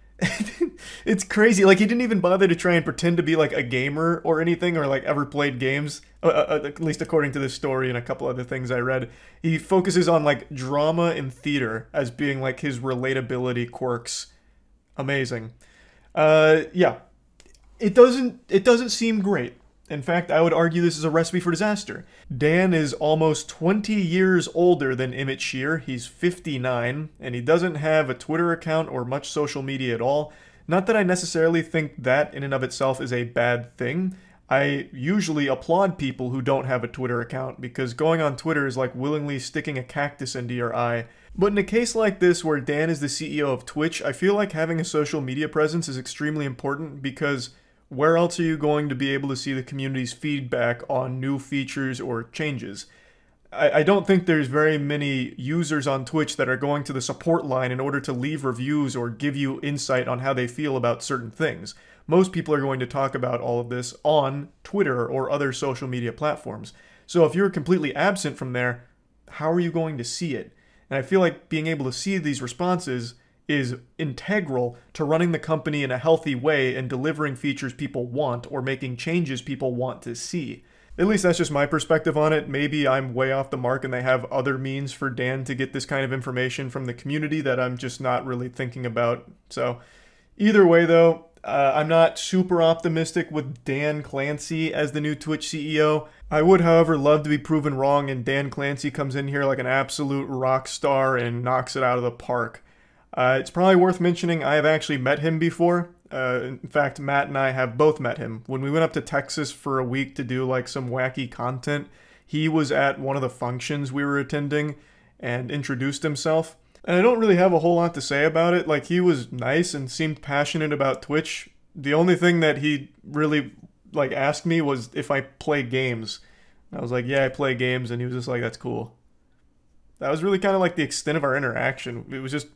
A: It's crazy. Like, he didn't even bother to try and pretend to be, like, a gamer or anything, or, like, ever played games. At least according to this story and a couple other things I read. He focuses on, like, drama and theater as being, like, his relatability quirks. Amazing. Yeah. It doesn't seem great. In fact, I would argue this is a recipe for disaster. Dan is almost 20 years older than Emmett Shear. He's 59, and he doesn't have a Twitter account or much social media at all. Not that I necessarily think that in and of itself is a bad thing. I usually applaud people who don't have a Twitter account, because going on Twitter is like willingly sticking a cactus into your eye. But in a case like this where Dan is the CEO of Twitch, I feel like having a social media presence is extremely important, because where else are you going to be able to see the community's feedback on new features or changes? I don't think there's very many users on Twitch that are going to the support line in order to leave reviews or give you insight on how they feel about certain things. Most people are going to talk about all of this on Twitter or other social media platforms. So if you're completely absent from there, how are you going to see it? And I feel like being able to see these responses is integral to running the company in a healthy way and delivering features people want or making changes people want to see. At least that's just my perspective on it. Maybe I'm way off the mark and they have other means for Dan to get this kind of information from the community that I'm just not really thinking about. So either way though, I'm not super optimistic with Dan Clancy as the new Twitch CEO. I would, however, love to be proven wrong and Dan Clancy comes in here like an absolute rock star and knocks it out of the park. It's probably worth mentioning I have actually met him before. In fact, Matt and I have both met him. When we went up to Texas for a week to do like some wacky content, he was at one of the functions we were attending and introduced himself. And I don't really have a whole lot to say about it. Like, he was nice and seemed passionate about Twitch. The only thing that he really like asked me was if I play games. I was like, yeah, I play games, and he was just like, that's cool. That was really kind of like the extent of our interaction. It was just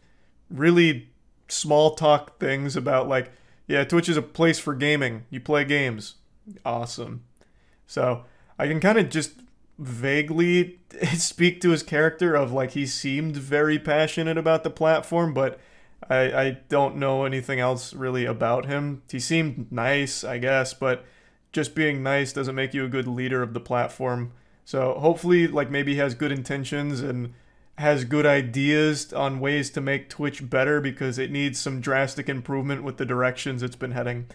A: really small talk things about like, yeah, Twitch is a place for gaming. You play games. Awesome. So I can kind of just vaguely speak to his character of like, he seemed very passionate about the platform, but I don't know anything else really about him. He seemed nice, I guess, but just being nice doesn't make you a good leader of the platform. So hopefully, like, maybe he has good intentions and has good ideas on ways to make Twitch better, because it needs some drastic improvement with the directions it's been heading.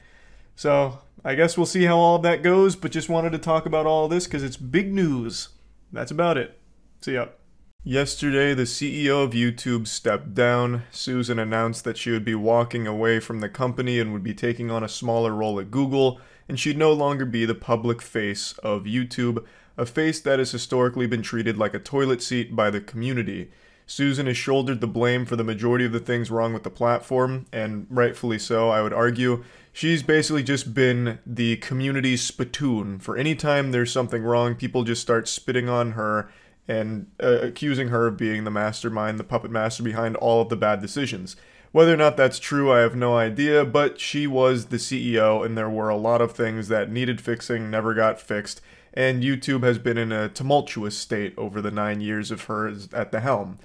A: So I guess we'll see how all of that goes, but just wanted to talk about all of this because it's big news. That's about it. See ya. Yesterday, the CEO of YouTube stepped down. Susan announced that she would be walking away from the company and would be taking on a smaller role at Google, and she'd no longer be the public face of YouTube, a face that has historically been treated like a toilet seat by the community. Susan has shouldered the blame for the majority of the things wrong with the platform, and rightfully so, I would argue. She's basically just been the community's spittoon. For any time there's something wrong, people just start spitting on her and accusing her of being the mastermind, the puppet master behind all of the bad decisions. Whether or not that's true, I have no idea, but she was the CEO, and there were a lot of things that needed fixing, never got fixed, and YouTube has been in a tumultuous state over the 9 years of her at the helm.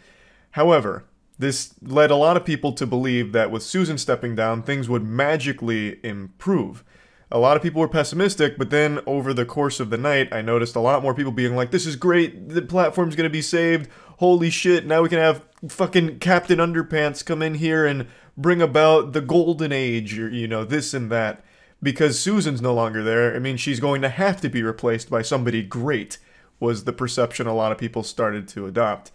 A: However, this led a lot of people to believe that with Susan stepping down, things would magically improve. A lot of people were pessimistic, but then over the course of the night, I noticed a lot more people being like, this is great, the platform's gonna be saved, holy shit, now we can have fucking Captain Underpants come in here and bring about the golden age, or, you know, this and that. Because Susan's no longer there, I mean, she's going to have to be replaced by somebody great, was the perception a lot of people started to adopt.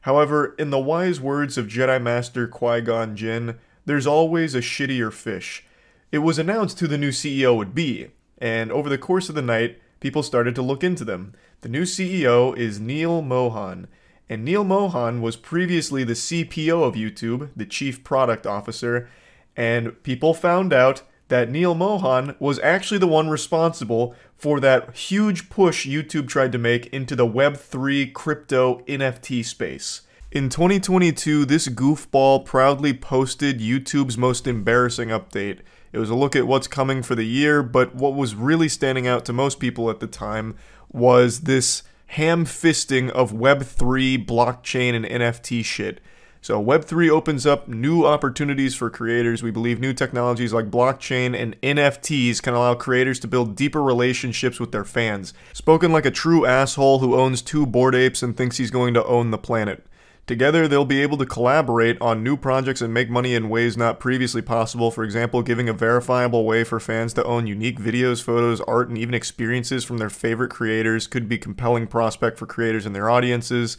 A: However, in the wise words of Jedi Master Qui-Gon Jinn, there's always a shittier fish. It was announced who the new CEO would be, and over the course of the night, people started to look into them. The new CEO is Neil Mohan, and Neil Mohan was previously the CPO of YouTube, the Chief Product Officer, and people found out that Neil Mohan was actually the one responsible for that huge push YouTube tried to make into the Web3 crypto NFT space. In 2022, this goofball proudly posted YouTube's most embarrassing update. It was a look at what's coming for the year, but what was really standing out to most people at the time was this ham-fisting of Web3, blockchain, and NFT shit. So Web3 opens up new opportunities for creators. We believe new technologies like blockchain and NFTs can allow creators to build deeper relationships with their fans. Spoken like a true asshole who owns 2 Bored Apes and thinks he's going to own the planet. Together, they'll be able to collaborate on new projects and make money in ways not previously possible. For example, giving a verifiable way for fans to own unique videos, photos, art, and even experiences from their favorite creators could be a compelling prospect for creators and their audiences.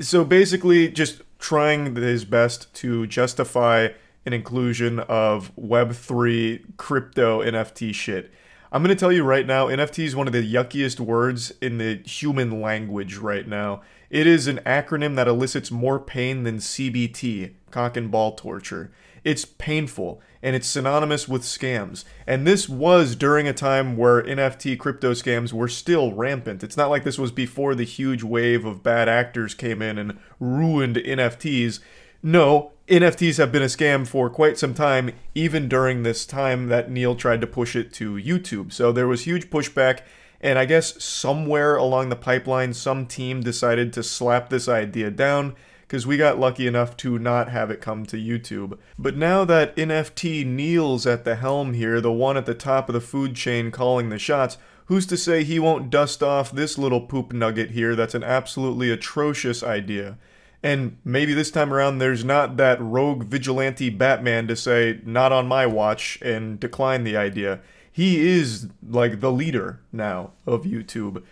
A: So basically, just trying his best to justify an inclusion of Web3 crypto NFT shit. I'm going to tell you right now, NFT is one of the yuckiest words in the human language right now. It is an acronym that elicits more pain than CBT, cock and ball torture. It's painful, and it's synonymous with scams. And this was during a time where NFT crypto scams were still rampant. It's not like this was before the huge wave of bad actors came in and ruined NFTs. No, NFTs have been a scam for quite some time, even during this time that Neil tried to push it to YouTube. So there was huge pushback, and I guess somewhere along the pipeline, some team decided to slap this idea down, because we got lucky enough to not have it come to YouTube. But now that NFT Neil's at the helm here, the one at the top of the food chain calling the shots, who's to say he won't dust off this little poop nugget here that's an absolutely atrocious idea? And maybe this time around there's not that rogue vigilante Batman to say, not on my watch, and decline the idea. He is, like, the leader now of YouTube.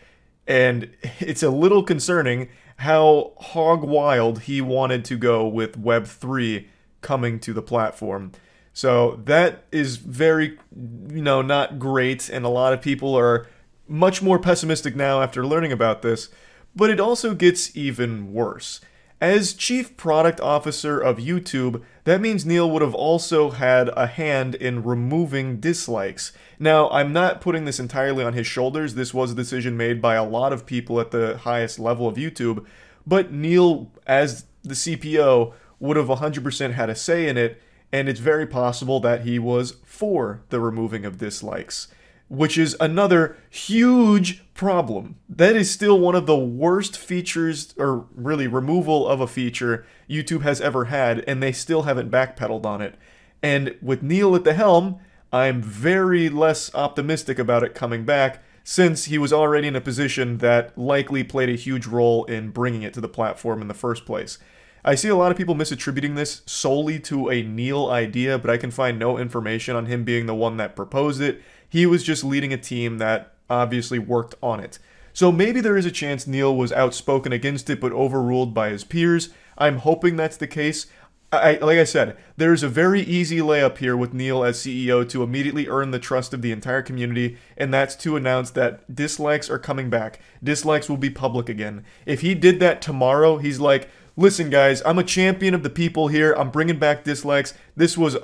A: And it's a little concerning how hog wild he wanted to go with Web3 coming to the platform. So that is very, not great, and a lot of people are much more pessimistic now after learning about this. But it also gets even worse. As Chief Product Officer of YouTube, that means Neil would have also had a hand in removing dislikes. Now, I'm not putting this entirely on his shoulders. This was a decision made by a lot of people at the highest level of YouTube. But Neil, as the CPO, would have 100% had a say in it, and it's very possible that he was for the removing of dislikes, which is another huge problem. That is still one of the worst features, or really removal of a feature, YouTube has ever had, and they still haven't backpedaled on it. And with Neil at the helm, I'm very less optimistic about it coming back, since he was already in a position that likely played a huge role in bringing it to the platform in the first place. I see a lot of people misattributing this solely to a Neil idea, but I can find no information on him being the one that proposed it. He was just leading a team that obviously worked on it. So maybe there is a chance Neil was outspoken against it but overruled by his peers. I'm hoping that's the case. Like I said, there's a very easy layup here with Neil as CEO to immediately earn the trust of the entire community, and that's to announce that dislikes are coming back. Dislikes will be public again. If he did that tomorrow, he's like, listen guys, I'm a champion of the people here, I'm bringing back dislikes, this was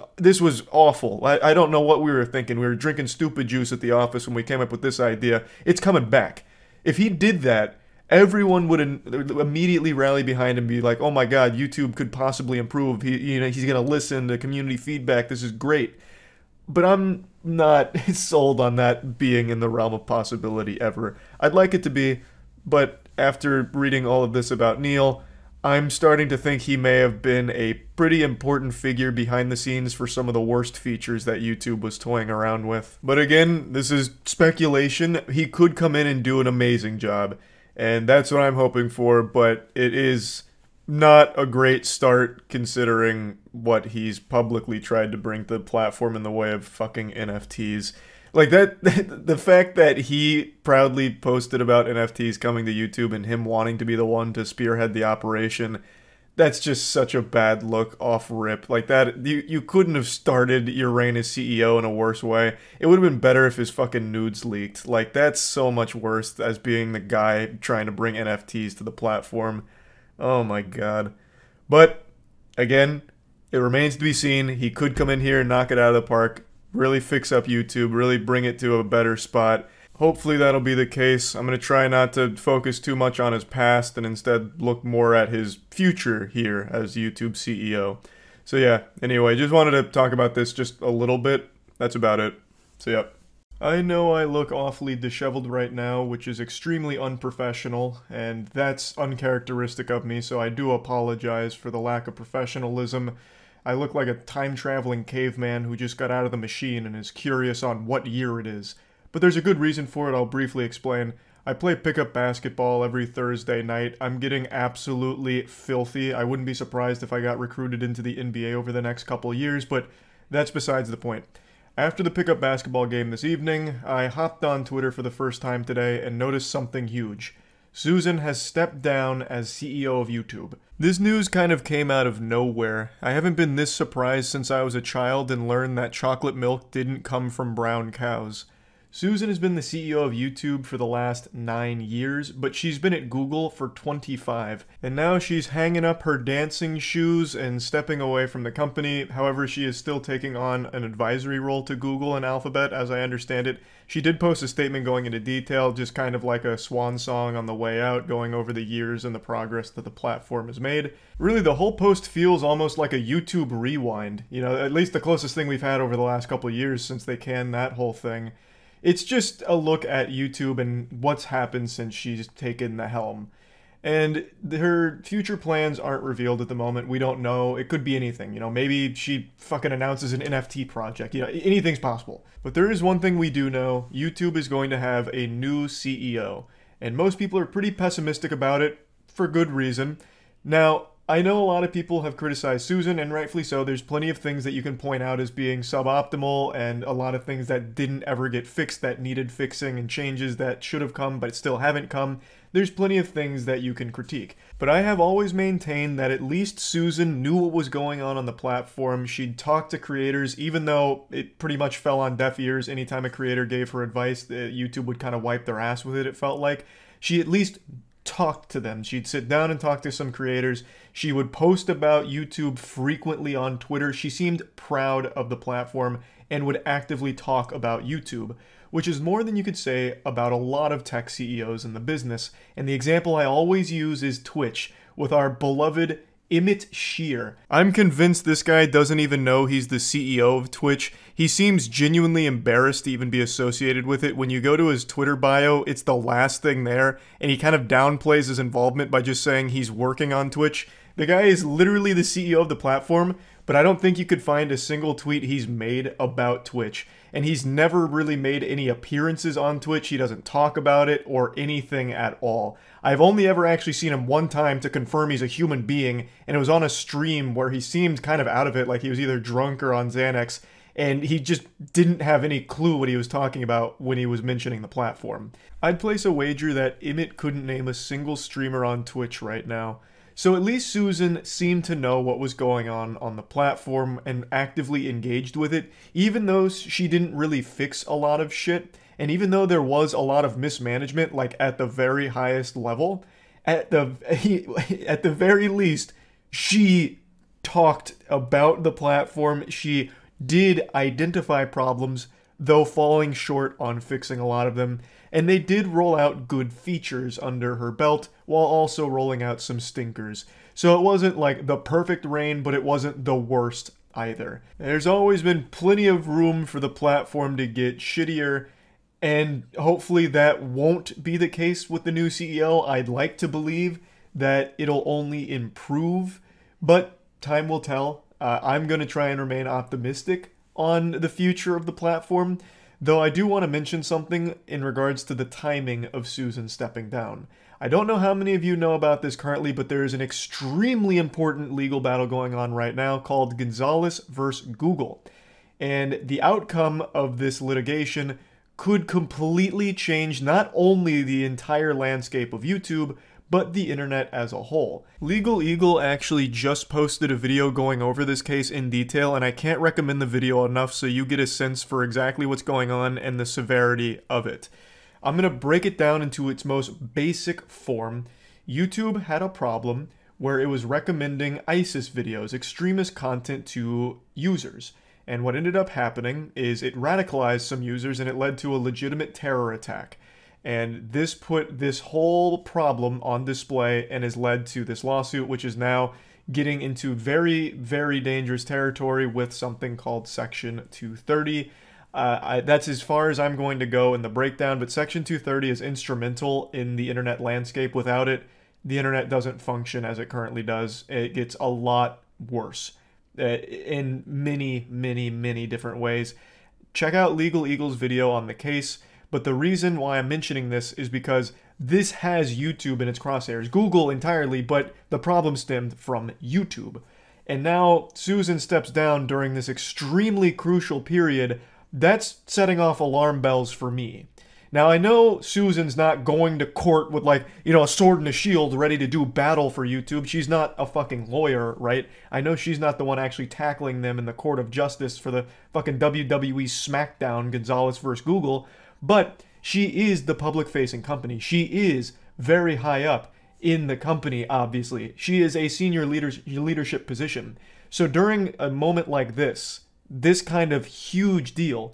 A: awful, I don't know what we were thinking, we were drinking stupid juice at the office when we came up with this idea, it's coming back. If he did that, everyone would immediately rally behind him and be like, oh my god, YouTube could possibly improve, he's gonna listen to community feedback, this is great. But I'm not sold on that being in the realm of possibility ever. I'd like it to be, but after reading all of this about Neil, I'm starting to think he may have been a pretty important figure behind the scenes for some of the worst features that YouTube was toying around with. But again, this is speculation. He could come in and do an amazing job, and that's what I'm hoping for, but it is not a great start considering what he's publicly tried to bring to the platform in the way of fucking NFTs. Like, the fact that he proudly posted about NFTs coming to YouTube and him wanting to be the one to spearhead the operation, that's just such a bad look off rip. Like, that, you couldn't have started your reign as CEO in a worse way. It would have been better if his fucking nudes leaked. Like, that's so much worse as being the guy trying to bring NFTs to the platform. Oh my god. But, again, it remains to be seen. He could come in here and knock it out of the park. Really fix up YouTube, really bring it to a better spot. Hopefully that'll be the case. I'm going to try not to focus too much on his past and instead look more at his future here as YouTube CEO. So yeah, anyway, just wanted to talk about this just a little bit. That's about it. So yeah. I know I look awfully disheveled right now, which is extremely unprofessional, and that's uncharacteristic of me, so I do apologize for the lack of professionalism. I look like a time-traveling caveman who just got out of the machine and is curious on what year it is. But there's a good reason for it, I'll briefly explain. I play pickup basketball every Thursday night. I'm getting absolutely filthy. I wouldn't be surprised if I got recruited into the NBA over the next couple years, but that's besides the point. After the pickup basketball game this evening, I hopped on Twitter for the first time today and noticed something huge. Susan has stepped down as CEO of YouTube. This news kind of came out of nowhere. I haven't been this surprised since I was a child and learned that chocolate milk didn't come from brown cows. Susan has been the CEO of YouTube for the last 9 years, but she's been at Google for 25. And now she's hanging up her dancing shoes and stepping away from the company. However, she is still taking on an advisory role to Google and Alphabet, as I understand it. She did post a statement going into detail, just kind of like a swan song on the way out, going over the years and the progress that the platform has made. Really, the whole post feels almost like a YouTube rewind. You know, at least the closest thing we've had over the last couple of years since they canned that whole thing. It's just a look at YouTube and what's happened since she's taken the helm. And her future plans aren't revealed at the moment. We don't know. It could be anything. You know, maybe she fucking announces an NFT project. You know, anything's possible. But there is one thing we do know. YouTube is going to have a new CEO. And most people are pretty pessimistic about it for good reason. Now, I know a lot of people have criticized Susan, and rightfully so. There's plenty of things that you can point out as being suboptimal, and a lot of things that didn't ever get fixed that needed fixing, and changes that should have come but still haven't come. There's plenty of things that you can critique. But I have always maintained that at least Susan knew what was going on the platform. She'd talk to creators, even though it pretty much fell on deaf ears. Anytime a creator gave her advice, YouTube would kind of wipe their ass with it, it felt like. She at least talked to them. She'd sit down and talk to some creators. She would post about YouTube frequently on Twitter. She seemed proud of the platform and would actively talk about YouTube, which is more than you could say about a lot of tech CEOs in the business. And the example I always use is Twitch, with our beloved Emmett Shear. I'm convinced this guy doesn't even know he's the CEO of Twitch. He seems genuinely embarrassed to even be associated with it. When you go to his Twitter bio, it's the last thing there, and he kind of downplays his involvement by just saying he's working on Twitch. The guy is literally the CEO of the platform, but I don't think you could find a single tweet he's made about Twitch. And he's never really made any appearances on Twitch. He doesn't talk about it or anything at all. I've only ever actually seen him one time to confirm he's a human being, and it was on a stream where he seemed kind of out of it, like he was either drunk or on Xanax, and he just didn't have any clue what he was talking about when he was mentioning the platform. I'd place a wager that Emmett couldn't name a single streamer on Twitch right now. So at least Susan seemed to know what was going on the platform and actively engaged with it, even though she didn't really fix a lot of shit, and even though there was a lot of mismanagement, like at the very highest level, at the very least, she talked about the platform. She did identify problems, though falling short on fixing a lot of them, and they did roll out good features under her belt, while also rolling out some stinkers. So it wasn't like the perfect reign, but it wasn't the worst either. There's always been plenty of room for the platform to get shittier, and hopefully that won't be the case with the new CEO. I'd like to believe that it'll only improve, but time will tell. I'm going to try and remain optimistic on the future of the platform, though I do want to mention something in regards to the timing of Susan stepping down. I don't know how many of you know about this currently, but there is an extremely important legal battle going on right now called Gonzalez versus Google. And the outcome of this litigation could completely change not only the entire landscape of YouTube, but the internet as a whole. Legal Eagle actually just posted a video going over this case in detail, and I can't recommend the video enough so you get a sense for exactly what's going on and the severity of it. I'm going to break it down into its most basic form. YouTube had a problem where it was recommending ISIS videos, extremist content, to users. And what ended up happening is it radicalized some users and it led to a legitimate terror attack. And this put this whole problem on display and has led to this lawsuit, which is now getting into very, very dangerous territory with something called Section 230. That's as far as I'm going to go in the breakdown, but Section 230 is instrumental in the internet landscape. Without it, the internet doesn't function as it currently does. It gets a lot worse in many, many, many different ways. Check out Legal Eagle's video on the case. But the reason why I'm mentioning this is because this has YouTube in its crosshairs. Google entirely, but the problem stemmed from YouTube. And now Susan steps down during this extremely crucial period. That's setting off alarm bells for me. Now, I know Susan's not going to court with, like, you know, a sword and a shield ready to do battle for YouTube. She's not a fucking lawyer, right? I know she's not the one actually tackling them in the court of justice for the fucking WWE SmackDown Gonzalez vs. Google, but she is the public-facing company. She is very high up in the company, obviously. She is a senior leadership position. So during a moment like this kind of huge deal,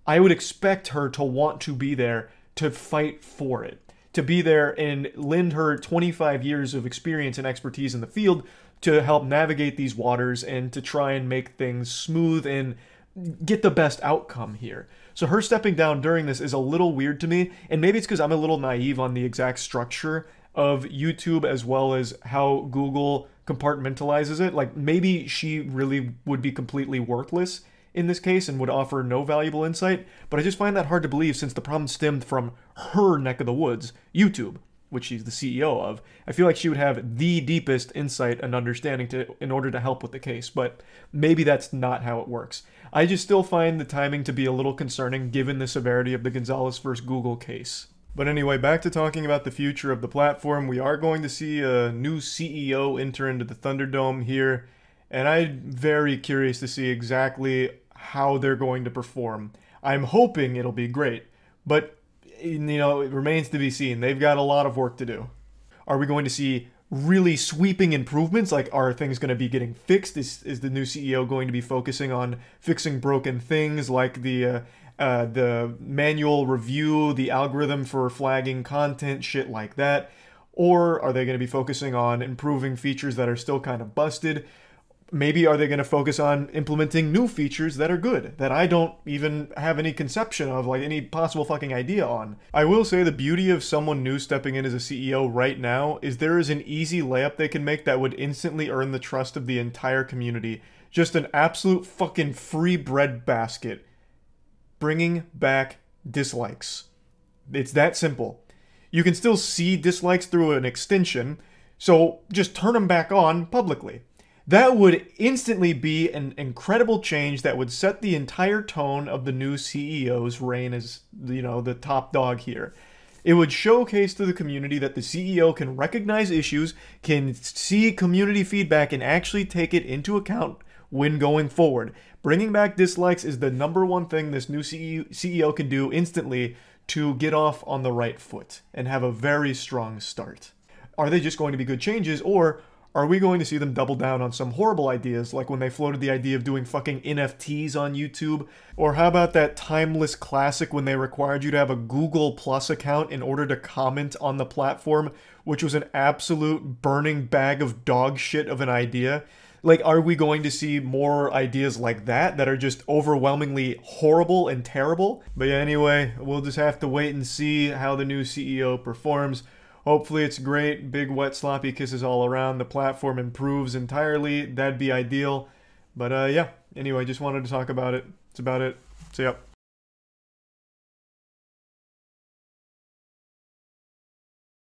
A: I would expect her to want to be there to fight for it, to be there and lend her 25 years of experience and expertise in the field to help navigate these waters and to try and make things smooth and get the best outcome here. So her stepping down during this is a little weird to me, and maybe it's because I'm a little naive on the exact structure of YouTube as well as how Google compartmentalizes it. Like, maybe she really would be completely worthless in this case and would offer no valuable insight, but I just find that hard to believe since the problem stemmed from her neck of the woods, YouTube, which she's the CEO of. I feel like she would have the deepest insight and understanding in order to help with the case, but maybe that's not how it works. I just still find the timing to be a little concerning given the severity of the Gonzalez vs. Google case. But anyway, back to talking about the future of the platform. We are going to see a new CEO enter into the Thunderdome here, and I'm very curious to see exactly how they're going to perform. I'm hoping it'll be great, but you know, it remains to be seen. They've got a lot of work to do. Are we going to see really sweeping improvements? Like, are things going to be getting fixed? Is the new CEO going to be focusing on fixing broken things like the manual review, the algorithm for flagging content, shit like that? Or are they going to be focusing on improving features that are still kind of busted? Maybe are they going to focus on implementing new features that are good, that I don't even have any conception of, like any possible fucking idea on? I will say the beauty of someone new stepping in as a CEO right now is there is an easy layup they can make that would instantly earn the trust of the entire community. Just an absolute fucking free bread basket. Bringing back dislikes. It's that simple. You can still see dislikes through an extension, so just turn them back on publicly. That would instantly be an incredible change that would set the entire tone of the new CEO's reign as, you know, the top dog here. It would showcase to the community that the CEO can recognize issues, can see community feedback, and actually take it into account when going forward. Bringing back dislikes is the #1 thing this new CEO can do instantly to get off on the right foot and have a very strong start. Are they just going to be good changes, or are we going to see them double down on some horrible ideas, like when they floated the idea of doing fucking NFTs on YouTube? Or how about that timeless classic when they required you to have a Google Plus account in order to comment on the platform, which was an absolute burning bag of dog shit of an idea? Like, are we going to see more ideas like that that are just overwhelmingly horrible and terrible? But yeah, anyway, we'll just have to wait and see how the new CEO performs. Hopefully it's great, big wet sloppy kisses all around, the platform improves entirely, that'd be ideal. But yeah, anyway, just wanted to talk about it. That's about it. So yeah.